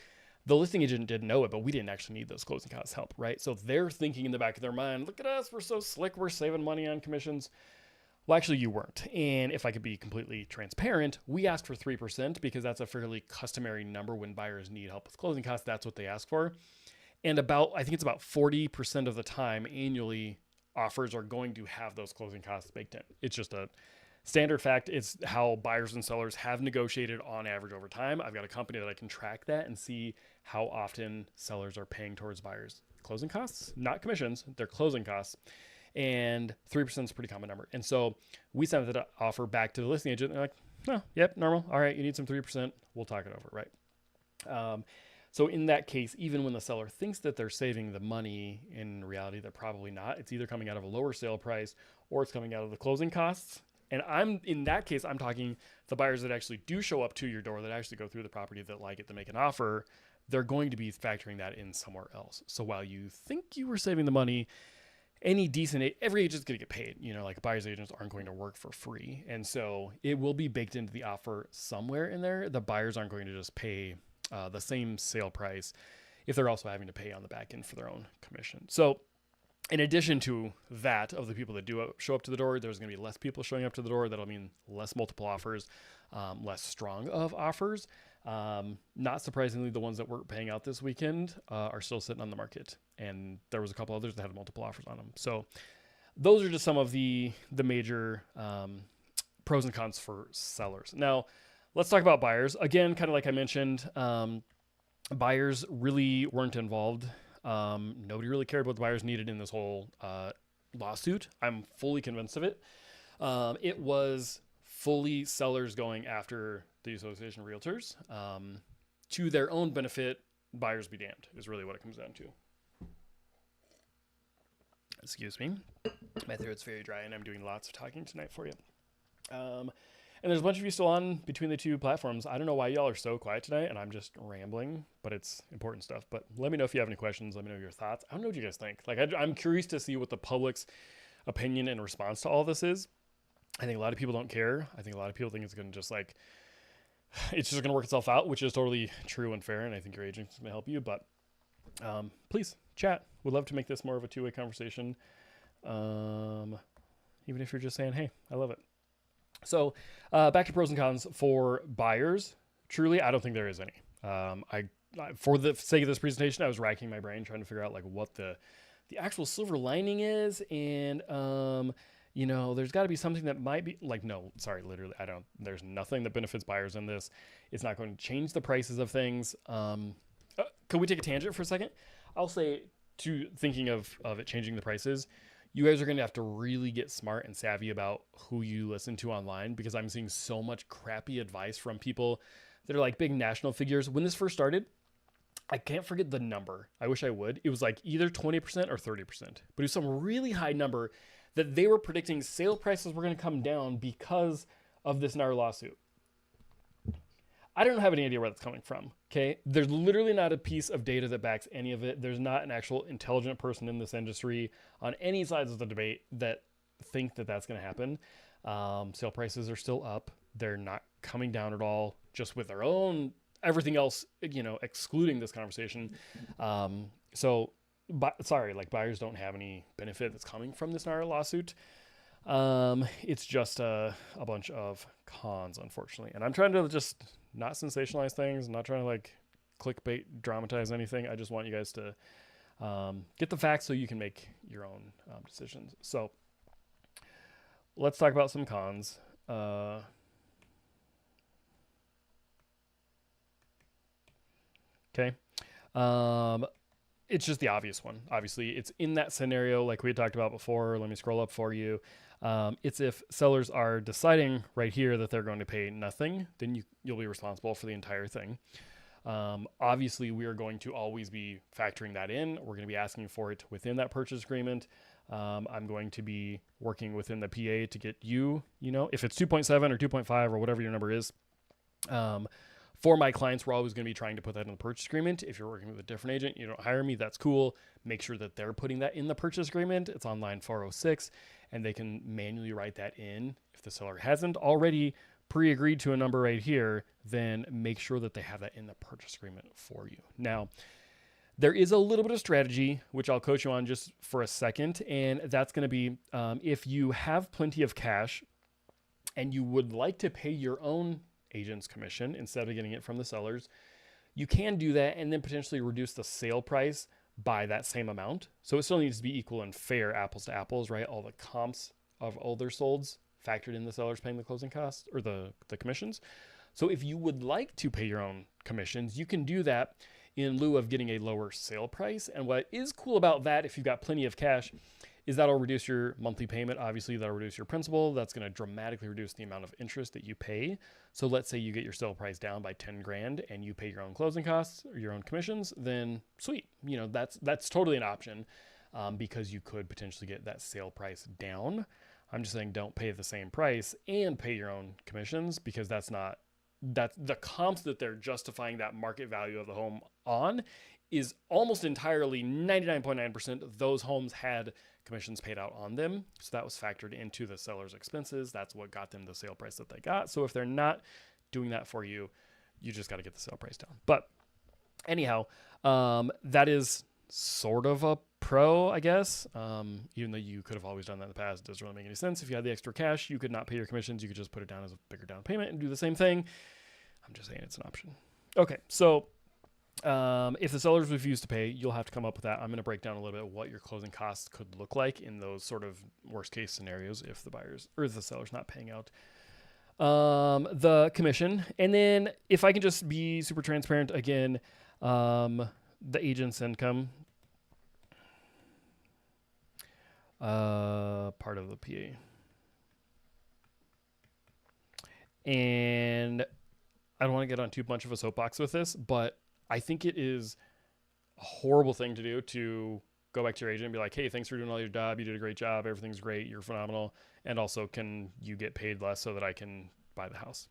the listing agent didn't know it, but we didn't actually need those closing costs help, right? So they're thinking in the back of their mind, look at us, we're so slick, we're saving money on commissions. Well, actually you weren't. And if I could be completely transparent, we asked for 3% because that's a fairly customary number when buyers need help with closing costs. That's what they ask for. And I think it's about 40% of the time annually, offers are going to have those closing costs baked in. It's just a standard fact. It's how buyers and sellers have negotiated on average over time. I've got a company that I can track that and see how often sellers are paying towards buyers' closing costs, not commissions, they're closing costs. And 3% is a pretty common number. And so we sent that offer back to the listing agent. They're like, no, yep, normal. All right, you need some 3%. We'll talk it over, right? So in that case, even when the seller thinks that they're saving the money, in reality, they're probably not. It's either coming out of a lower sale price or it's coming out of the closing costs. And in that case, I'm talking the buyers that actually do show up to your door, that actually go through the property, that like it, that make an offer, they're going to be factoring that in somewhere else. So while you think you were saving the money, every agent's going to get paid. Like buyer's agents aren't going to work for free. And so it will be baked into the offer somewhere in there. The buyers aren't going to just pay the same sale price if they're also having to pay on the back end for their own commission. So in addition to that, of the people that do show up to the door, there's going to be less people showing up to the door. That'll mean less multiple offers, less strong of offers. Not surprisingly, the ones that weren't paying out this weekend are still sitting on the market. And there was a couple others that had multiple offers on them. So those are just some of the major pros and cons for sellers. Now, let's talk about buyers. Again, kind of like I mentioned, buyers really weren't involved. Nobody really cared what the buyers needed in this whole lawsuit. I'm fully convinced of it. It was fully sellers going after the Association of Realtors to their own benefit. Buyers be damned is really what it comes down to. Excuse me. My throat's very dry and I'm doing lots of talking tonight for you. And there's a bunch of you still on between the two platforms. I don't know why y'all are so quiet tonight and I'm just rambling, but it's important stuff. But let me know if you have any questions. Let me know your thoughts. I don't know what you guys think. Like, I'm curious to see what the public's opinion and response to all this is. I think a lot of people don't care. I think a lot of people think it's going to just like, it's just going to work itself out, which is totally true and fair. And I think your agent's going to help you, but please chat. We'd love to make this more of a two-way conversation. Even if you're just saying, hey, I love it. So back to pros and cons for buyers. Truly, I don't think there is any. For the sake of this presentation, I was racking my brain trying to figure out like what the actual silver lining is. And, there's got to be something that might be like, no, sorry, literally, there's nothing that benefits buyers in this. It's not going to change the prices of things. Could we take a tangent for a second? I'll say to thinking of it changing the prices, you guys are going to have to really get smart and savvy about who you listen to online, because I'm seeing so much crappy advice from people that are like big national figures. When this first started, I can't forget the number. I wish I would. It was like either 20% or 30%, but it was some really high number that they were predicting sale prices were going to come down because of this NAR lawsuit. I don't have any idea where that's coming from. Okay. There's literally not a piece of data that backs any of it. There's not an actual intelligent person in this industry on any sides of the debate that think that that's going to happen. Sale prices are still up. They're not coming down at all, just with their own, everything else, excluding this conversation. Like buyers don't have any benefit that's coming from this NAR lawsuit. It's just a bunch of cons, unfortunately. And I'm trying to just not sensationalize things. I'm not trying to like clickbait, dramatize anything. I just want you guys to get the facts so you can make your own decisions. So let's talk about some cons. Okay. It's just the obvious one. Obviously, it's in that scenario like we had talked about before. Let me scroll up for you. It's if sellers are deciding right here that they're going to pay nothing, then you'll be responsible for the entire thing. Obviously, we are going to always be factoring that in. We're going to be asking for it within that purchase agreement. I'm going to be working within the PA to get you, if it's 2.7 or 2.5 or whatever your number is. For my clients, we're always going to be trying to put that in the purchase agreement. If you're working with a different agent, you don't hire me, that's cool. Make sure that they're putting that in the purchase agreement. It's on line 406, and they can manually write that in. If the seller hasn't already pre-agreed to a number right here, then make sure that they have that in the purchase agreement for you. Now, there is a little bit of strategy, which I'll coach you on just for a second, and that's going to be if you have plenty of cash and you would like to pay your own agent's commission instead of getting it from the sellers, you can do that and then potentially reduce the sale price by that same amount. So it still needs to be equal and fair, apples to apples, right? All the comps of older solds factored in the sellers paying the closing costs or the commissions. So if you would like to pay your own commissions, you can do that in lieu of getting a lower sale price. And what is cool about that, if you've got plenty of cash, is that'll reduce your monthly payment. Obviously, that'll reduce your principal. That's going to dramatically reduce the amount of interest that you pay. So let's say you get your sale price down by 10 grand and you pay your own closing costs or your own commissions, then sweet. That's totally an option because you could potentially get that sale price down. I'm just saying don't pay the same price and pay your own commissions, because that's the comps that they're justifying that market value of the home on is almost entirely 99.9% those homes had commissions paid out on them. So that was factored into the seller's expenses. That's what got them the sale price that they got. So if they're not doing that for you, you just got to get the sale price down. But anyhow, that is sort of a pro, I guess. Even though you could have always done that in the past, it doesn't really make any sense. If you had the extra cash, you could not pay your commissions. You could just put it down as a bigger down payment and do the same thing. I'm just saying it's an option. Okay, so if the sellers refuse to pay, you'll have to come up with that. I'm going to break down a little bit what your closing costs could look like in those sort of worst case scenarios if the buyers or the seller's not paying out the commission. And then if I can just be super transparent again, the agent's income, part of the PA. And I don't want to get on too much of a soapbox with this, but I think it is a horrible thing to do to go back to your agent and be like, hey, thanks for doing all your job. You did a great job. Everything's great. You're phenomenal. And also, can you get paid less so that I can buy the house?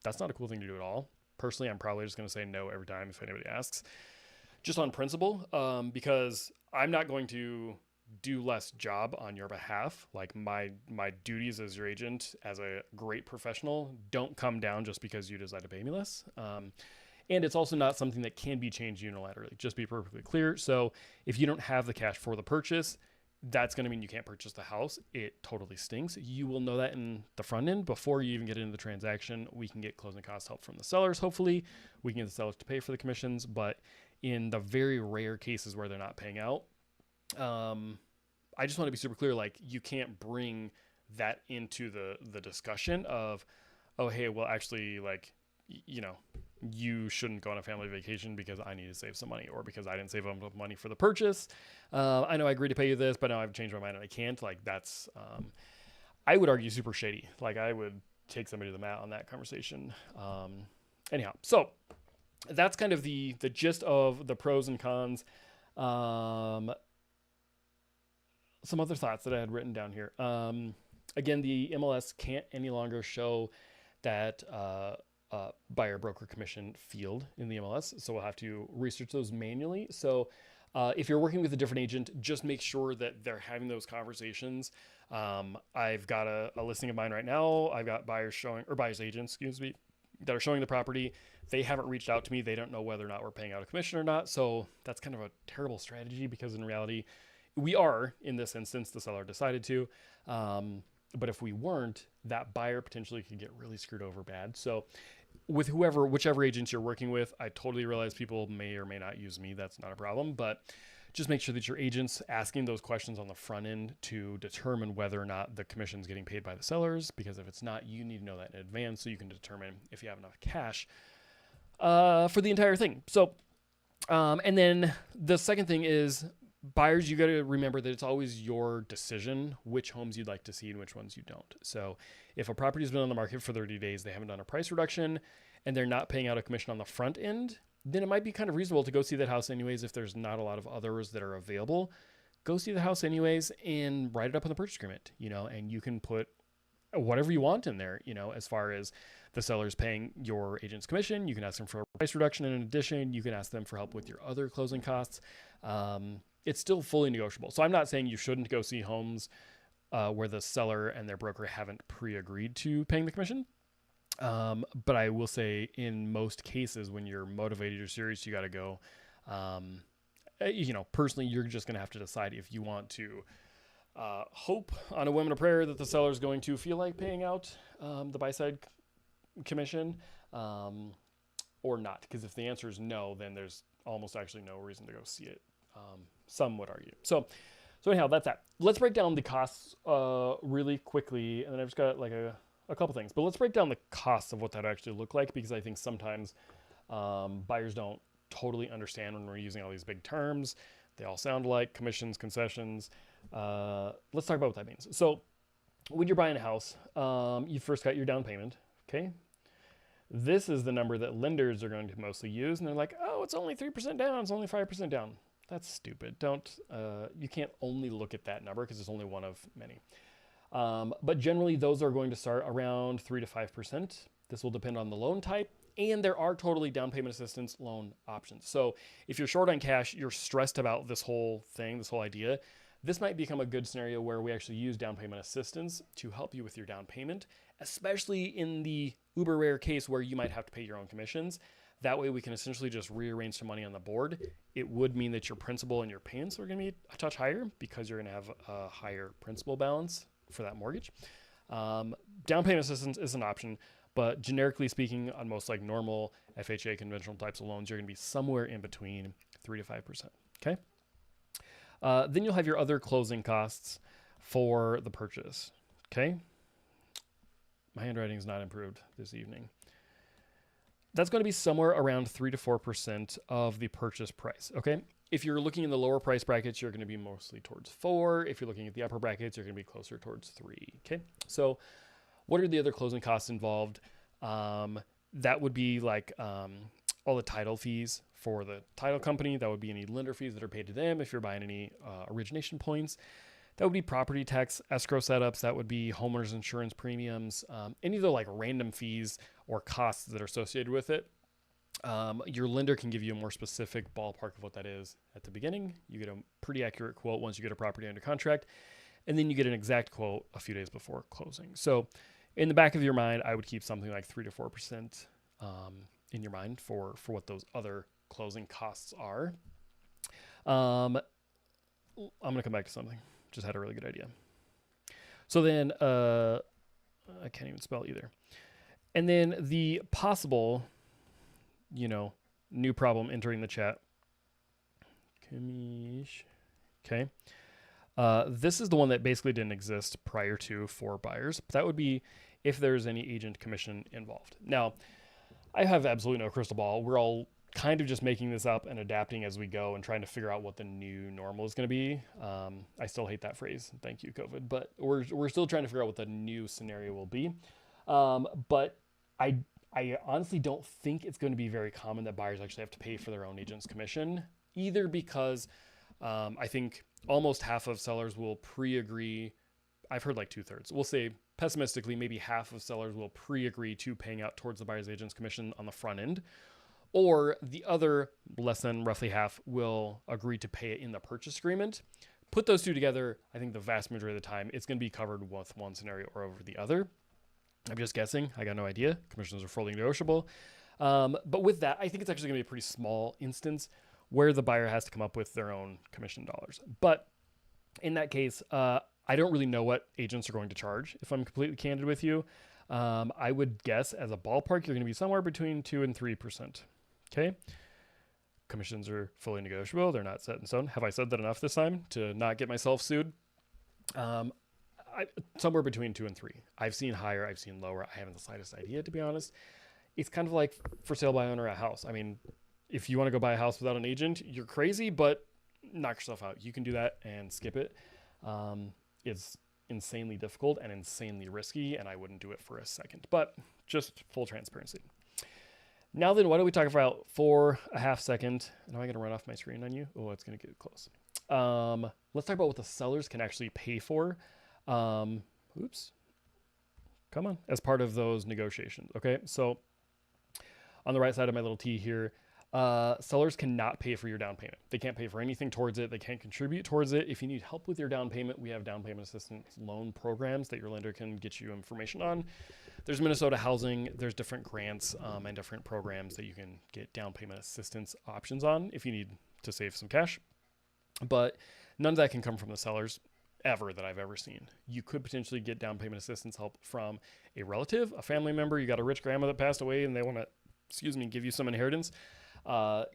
That's not a cool thing to do at all. Personally, I'm probably just going to say no every time if anybody asks, just on principle, because I'm not going to do less job on your behalf. Like my duties as your agent, as a great professional, don't come down just because you decide to pay me less. And it's also not something that can be changed unilaterally, just be perfectly clear. So if you don't have the cash for the purchase, that's going to mean you can't purchase the house. It totally stinks. You will know that in the front end before you even get into the transaction. We can get closing cost help from the sellers. Hopefully we can get the sellers to pay for the commissions, but in the very rare cases where they're not paying out, I just want to be super clear. Like, you can't bring that into the discussion of, oh, hey, well, actually, like, you shouldn't go on a family vacation because I need to save some money, or because I didn't save enough money for the purchase. I know I agreed to pay you this, but now I've changed my mind and I can't. Like, that's, I would argue, super shady. Like, I would take somebody to the mat on that conversation. Anyhow, so that's kind of the gist of the pros and cons. Some other thoughts that I had written down here. Again, the MLS can't any longer show that buyer broker commission field in the MLS. So we'll have to research those manually. So if you're working with a different agent, just make sure that they're having those conversations. I've got a listing of mine right now. I've got buyers agents, that are showing the property. They haven't reached out to me. They don't know whether or not we're paying out a commission or not. So that's kind of a terrible strategy, because in reality, we are, in this instance, the seller decided to. But if we weren't, that buyer potentially could get really screwed over bad. So with whichever agents you're working with, I totally realize people may or may not use me. That's not a problem. But just make sure that your agent's asking those questions on the front end to determine whether or not the commission is getting paid by the sellers. Because if it's not, you need to know that in advance so you can determine if you have enough cash for the entire thing. So, and then the second thing is, buyers, you got to remember that it's always your decision which homes you'd like to see and which ones you don't. So if a property has been on the market for 30 days, they haven't done a price reduction, and they're not paying out a commission on the front end, then it might be kind of reasonable to go see that house anyways. If there's not a lot of others that are available, go see the house anyways and write it up on the purchase agreement, and you can put whatever you want in there, as far as the seller's paying your agent's commission. You can ask them for a price reduction. And in addition, you can ask them for help with your other closing costs. It's still fully negotiable. So I'm not saying you shouldn't go see homes where the seller and their broker haven't pre-agreed to paying the commission. But I will say, in most cases, when you're motivated or serious, you got to go. Personally, you're just going to have to decide if you want to hope on a whim and a prayer that the seller is going to feel like paying out the buy-side commission or not. Because if the answer is no, then there's almost actually no reason to go see it. Some would argue. So anyhow, that's that. Let's break down the costs really quickly, and then I've just got like a couple things. But let's break down the costs of what that actually look like, because I think sometimes buyers don't totally understand when we're using all these big terms. They all sound like commissions, concessions. Let's talk about what that means. So when you're buying a house, you first got your down payment. Okay. This is the number that lenders are going to mostly use. And they're like, oh, it's only 3% down. It's only 5% down. That's stupid. You can't only look at that number because it's only one of many. But generally those are going to start around 3 to 5%. This will depend on the loan type. And there are totally down payment assistance loan options. So if you're short on cash, you're stressed about this whole thing, this whole idea, this might become a good scenario where we actually use down payment assistance to help you with your down payment, especially in the uber rare case where you might have to pay your own commissions. That way we can essentially just rearrange some money on the board. It would mean that your principal and your payments are going to be a touch higher because you're going to have a higher principal balance for that mortgage. Down payment assistance is an option, but generically speaking, on most like normal FHA conventional types of loans, you're going to be somewhere in between 3 to 5%. Okay. Then you'll have your other closing costs for the purchase. Okay. My handwriting is not improved this evening. That's going to be somewhere around 3 to 4% of the purchase price. Okay. If you're looking in the lower price brackets, you're going to be mostly towards 4. If you're looking at the upper brackets, you're going to be closer towards 3. Okay. So what are the other closing costs involved? That would be like all the title fees for the title company. That would be any lender fees that are paid to them if you're buying any origination points. That would be property tax, escrow setups. That would be homeowners insurance premiums, any of the like random fees or costs that are associated with it. Your lender can give you a more specific ballpark of what that is at the beginning. You get a pretty accurate quote once you get a property under contract, and then you get an exact quote a few days before closing. So in the back of your mind, I would keep something like 3 to 4% in your mind for what those other closing costs are. I'm going to come back to something. Just had a really good idea. So then, I can't even spell either. And then the possible, new problem entering the chat. Okay. This is the one that basically didn't exist prior to for buyers. That would be if there's any agent commission involved. Now, I have absolutely no crystal ball. We're all kind of just making this up and adapting as we go and trying to figure out what the new normal is going to be. I still hate that phrase. Thank you, COVID. But we're still trying to figure out what the new scenario will be. But I honestly don't think it's going to be very common that buyers actually have to pay for their own agent's commission, either because I think almost half of sellers will pre-agree. I've heard like 2/3. We'll say pessimistically, maybe half of sellers will pre-agree to paying out towards the buyer's agent's commission on the front end. Or the other less than roughly half will agree to pay it in the purchase agreement. Put those two together, I think the vast majority of the time, it's going to be covered with one scenario or over the other. I'm just guessing. I got no idea. Commissions are fully negotiable. But with that, I think it's actually going to be a pretty small instance where the buyer has to come up with their own commission dollars. But in that case, I don't really know what agents are going to charge, if I'm completely candid with you. I would guess as a ballpark, you're going to be somewhere between 2 and 3%. Okay. Commissions are fully negotiable. They're not set in stone. Have I said that enough this time to not get myself sued? Somewhere between 2 and 3. I've seen higher. I've seen lower. I haven't the slightest idea, to be honest. It's kind of like for sale by owner a house. I mean, if you want to go buy a house without an agent, you're crazy, but knock yourself out. You can do that and skip it. It's insanely difficult and insanely risky, and I wouldn't do it for a second, but just full transparency. Now then, why don't we talk about for a half second? Am I going to run off my screen on you? Oh, it's going to get close. Let's talk about what the sellers can actually pay for. Oops. Come on. As part of those negotiations. Okay. So on the right side of my little T here, sellers cannot pay for your down payment. They can't pay for anything towards it. They can't contribute towards it. If you need help with your down payment, we have down payment assistance loan programs that your lender can get you information on. There's Minnesota Housing. There's different grants and different programs that you can get down payment assistance options on if you need to save some cash. But none of that can come from the sellers ever that I've ever seen. You could potentially get down payment assistance help from a relative, a family member. You got a rich grandma that passed away and they want to, give you some inheritance.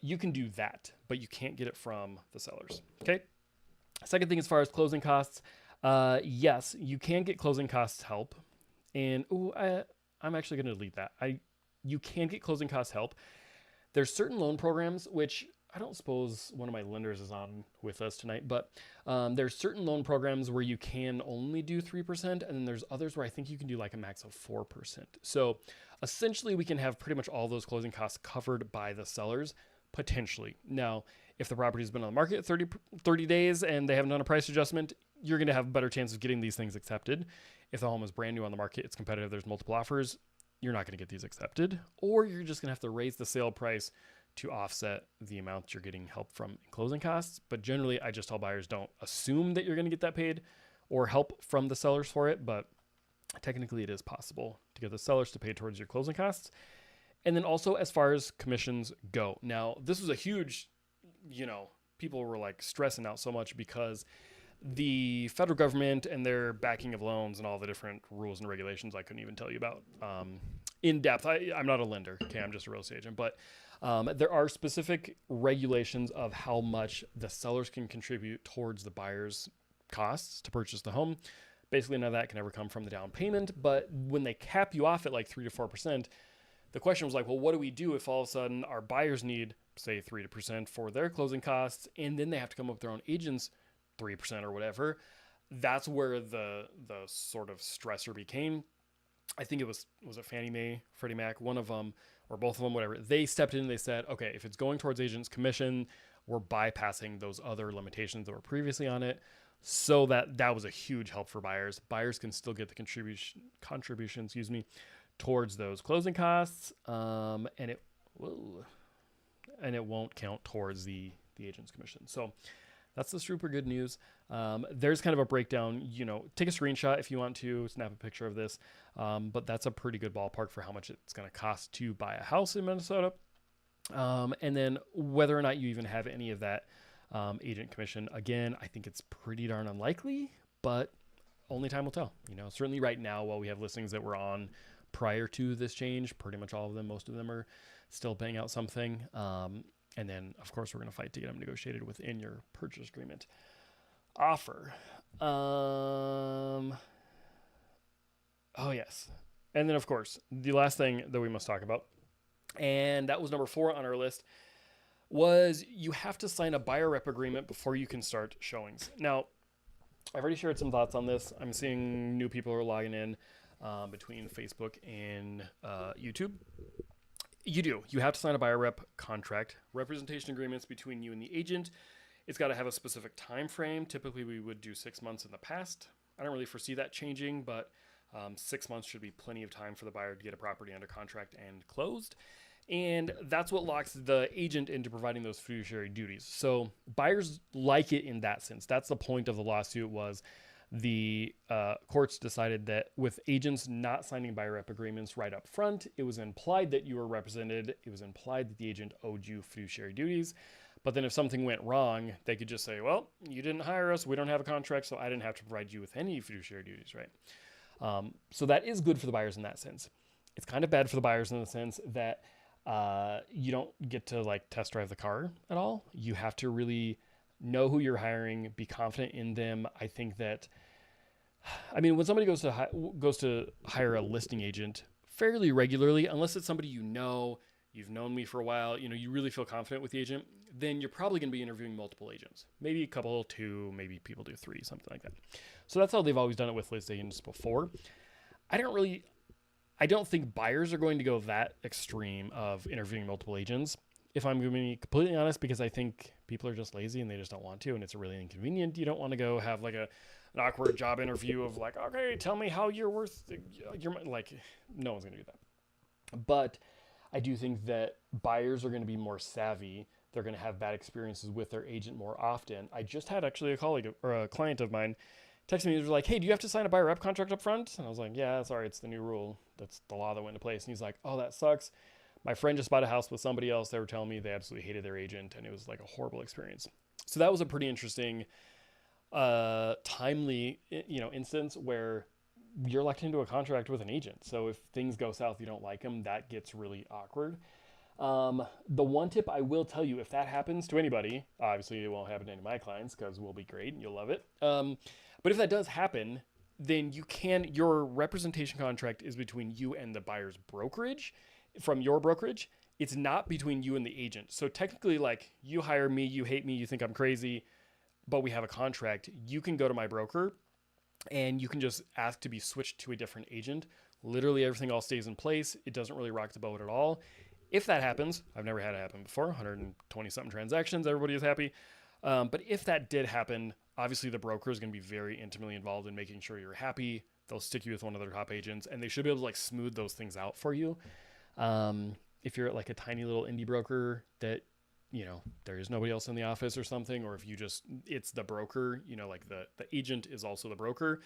You can do that, but you can't get it from the sellers. Okay. Second thing, as far as closing costs, yes, you can get closing costs help. And I'm actually going to delete that. You can get closing costs help. There's certain loan programs, which I don't suppose one of my lenders is on with us tonight, but there's certain loan programs where you can only do 3%. And then there's others where I think you can do like a max of 4%. So essentially we can have pretty much all those closing costs covered by the sellers potentially. Now, if the property's been on the market 30 days and they haven't done a price adjustment, you're going to have a better chance of getting these things accepted. If the home is brand new on the market, it's competitive, there's multiple offers, you're not going to get these accepted, or you're just going to have to raise the sale price to offset the amount you're getting help from in closing costs. But generally, I just tell buyers don't assume that you're going to get that paid or help from the sellers for it. But technically, it is possible to get the sellers to pay towards your closing costs. And then also as far as commissions go. Now, this was a huge, people were like stressing out so much because the federal government and their backing of loans and all the different rules and regulations I couldn't even tell you about in depth. I'm not a lender. Okay, I'm just a real estate agent. But there are specific regulations of how much the sellers can contribute towards the buyer's costs to purchase the home. Basically, none of that can ever come from the down payment. But when they cap you off at like 3 to 4%, the question was like, well, what do we do if all of a sudden our buyers need, say, 3% for their closing costs, and then they have to come up with their own agents 3% or whatever? That's where the sort of stressor became. I think it was it Fannie Mae, Freddie Mac, one of them, or both of them, whatever. They stepped in and they said, okay, if it's going towards agents' commission, we're bypassing those other limitations that were previously on it. So that was a huge help for buyers. Buyers can still get the contribution, towards those closing costs, and it won't count towards the agent's commission. So that's the super good news. There's kind of a breakdown. Take a screenshot if you want to, snap a picture of this. But that's a pretty good ballpark for how much it's going to cost to buy a house in Minnesota. And then whether or not you even have any of that agent commission, again, I think it's pretty darn unlikely, but only time will tell. Certainly right now, while we have listings that were on prior to this change, pretty much all of them, most of them are still paying out something. And then, of course, we're going to fight to get them negotiated within your purchase agreement offer. Oh, yes. And then, of course, the last thing that we must talk about, and that was number 4 on our list, was you have to sign a buyer rep agreement before you can start showings. Now, I've already shared some thoughts on this. I'm seeing new people are logging in between Facebook and YouTube. You have to sign a buyer rep contract, representation agreements between you and the agent. It's got to have a specific time frame. Typically, we would do 6 months in the past. I don't really foresee that changing, but 6 months should be plenty of time for the buyer to get a property under contract and closed. And that's what locks the agent into providing those fiduciary duties. So buyers like it in that sense. That's the point of the lawsuit, was the courts decided that with agents not signing buyer rep agreements right up front, it was implied that you were represented. It was implied that the agent owed you fiduciary duties. But then if something went wrong, they could just say, well, you didn't hire us. We don't have a contract, so I didn't have to provide you with any fiduciary duties, right? So that is good for the buyers in that sense. It's kind of bad for the buyers in the sense that you don't get to like test drive the car at all. You have to really know who you're hiring, be confident in them. I think that, when somebody goes to hire a listing agent fairly regularly, unless it's somebody you've known me for a while, you really feel confident with the agent, then you're probably going to be interviewing multiple agents. Maybe a couple, 2, maybe people do 3, something like that. So that's how they've always done it with listing agents before. I don't think buyers are going to go that extreme of interviewing multiple agents, if I'm going to be completely honest, because I think people are just lazy and they just don't want to, and it's really inconvenient. You don't want to go have like an awkward job interview of like, okay, tell me how you're worth your money. Like, no one's going to do that. But I do think that buyers are going to be more savvy. They're going to have bad experiences with their agent more often. I just had actually a colleague or a client of mine text me. He was like, hey, do you have to sign a buyer rep contract up front? And I was like, yeah, sorry, it's the new rule. That's the law that went into place. And he's like, oh, that sucks. My friend just bought a house with somebody else. They were telling me they absolutely hated their agent, and it was like a horrible experience. So that was a pretty interesting, timely, instance where you're locked into a contract with an agent. So if things go south, you don't like them, that gets really awkward. The one tip I will tell you, if that happens to anybody, obviously it won't happen to any of my clients because we'll be great and you'll love it. But if that does happen, then your representation contract is between you and the buyer's brokerage. From your brokerage, it's not between you and the agent. So technically, like, you hire me, you hate me, you think I'm crazy, but we have a contract. You can go to my broker and you can just ask to be switched to a different agent. Literally everything all stays in place. It doesn't really rock the boat at all. If that happens, I've never had it happen before, 120 something transactions, everybody is happy. But if that did happen, obviously the broker is going to be very intimately involved in making sure you're happy. They'll stick you with one of their top agents, and they should be able to like smooth those things out for you. if you're at like a tiny little indie broker that, there is nobody else in the office or something, or if it's the broker, like the agent is also the broker,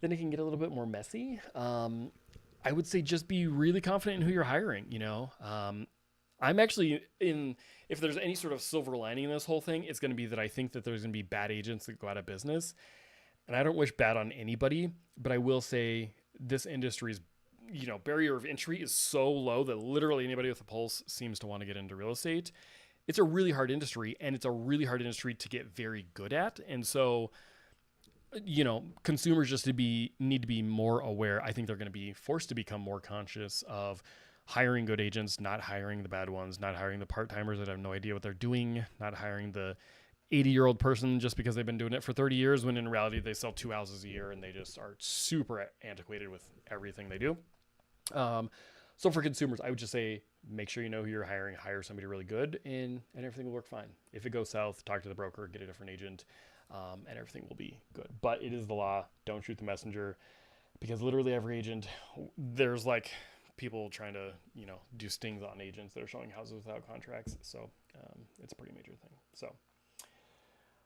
then it can get a little bit more messy. I would say just be really confident in who you're hiring, I'm actually if there's any sort of silver lining in this whole thing, it's going to be that I think that there's going to be bad agents that go out of business. And I don't wish bad on anybody, but I will say this industry's, barrier of entry is so low that literally anybody with a pulse seems to want to get into real estate. It's a really hard industry, and it's a really hard industry to get very good at. And so, consumers just need to be more aware. I think they're going to be forced to become more conscious of hiring good agents, not hiring the bad ones, not hiring the part-timers that have no idea what they're doing, not hiring the 80-year-old person just because they've been doing it for 30 years, when in reality they sell 2 houses a year and they just are super antiquated with everything they do. So for consumers, I would just say, make sure you know who you're hiring, hire somebody really good, and everything will work fine. If it goes south, talk to the broker, get a different agent, and everything will be good. But it is the law. Don't shoot the messenger, because literally every agent, there's like people trying to, do stings on agents that are showing houses without contracts. So it's a pretty major thing. So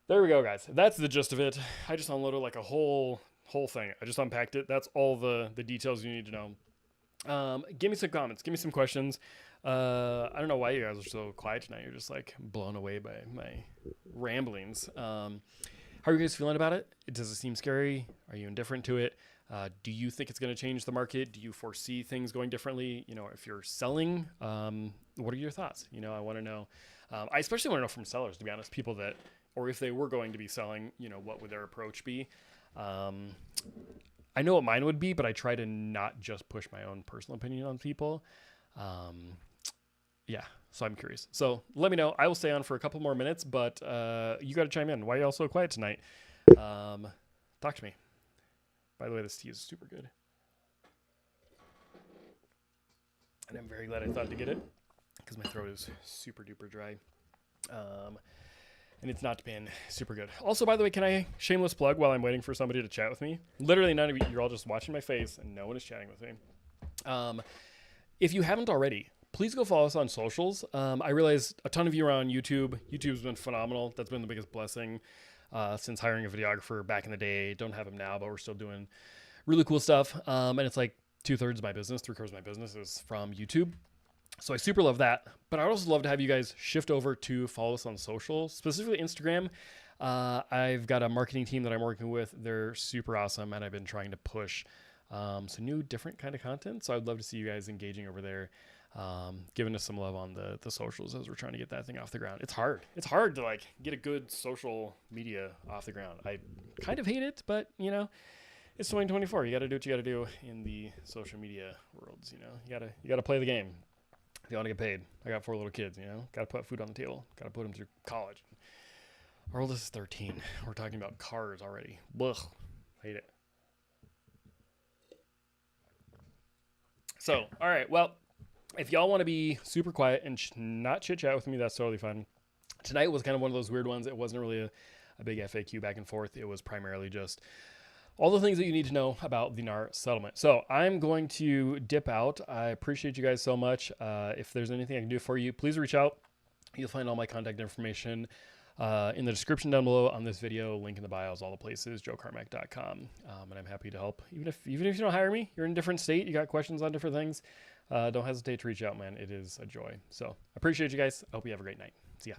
there we go, guys. That's the gist of it. I just unloaded like a whole thing. I just unpacked it. That's all the details you need to know. Give me some comments. Give me some questions. I don't know why you guys are so quiet tonight. You're just like blown away by my ramblings. How are you guys feeling about it? Does it seem scary? Are you indifferent to it? Do you think it's going to change the market? Do you foresee things going differently? If you're selling, what are your thoughts? I want to know. I especially want to know from sellers, to be honest, people that, or if they were going to be selling, what would their approach be? I know what mine would be, but I try to not just push my own personal opinion on people. Yeah, so I'm curious. So let me know. I will stay on for a couple more minutes, but you got to chime in. Why are you all so quiet tonight? Talk to me. By the way, this tea is super good. And I'm very glad I thought to get it, because my throat is super duper dry. And it's not been super good. Also, by the way, can I shameless plug while I'm waiting for somebody to chat with me? Literally none of you, you're all just watching my face and no one is chatting with me. If you haven't already, please go follow us on socials. I realize a ton of you are on YouTube. YouTube's been phenomenal. That's been the biggest blessing since hiring a videographer back in the day. Don't have him now, but we're still doing really cool stuff. And it's like 2/3 of my business, 3/4 of my business is from YouTube. So I super love that, but I'd also love to have you guys shift over to follow us on social, specifically Instagram. I've got a marketing team that I'm working with. They're super awesome, and I've been trying to push some new, different kind of content. So I'd love to see you guys engaging over there, giving us some love on the socials as we're trying to get that thing off the ground. It's hard. It's hard to like get a good social media off the ground. I kind of hate it, but it's 2024. You got to do what you got to do in the social media worlds. You got to play the game. If you want to get paid. I got 4 little kids, got to put food on the table. Got to put them through college. Our oldest is 13. We're talking about cars already. Ugh. Hate it. So, all right. Well, if y'all want to be super quiet and not chit chat with me, that's totally fine. Tonight was kind of one of those weird ones. It wasn't really a big FAQ back and forth. It was primarily just all the things that you need to know about the NAR settlement. So I'm going to dip out. I appreciate you guys so much. If there's anything I can do for you, please reach out. You'll find all my contact information in the description down below on this video. Link in the bios, all the places, jcarmack.com. And I'm happy to help. Even if you don't hire me, you're in a different state, you got questions on different things, don't hesitate to reach out, man. It is a joy. So I appreciate you guys. I hope you have a great night. See ya.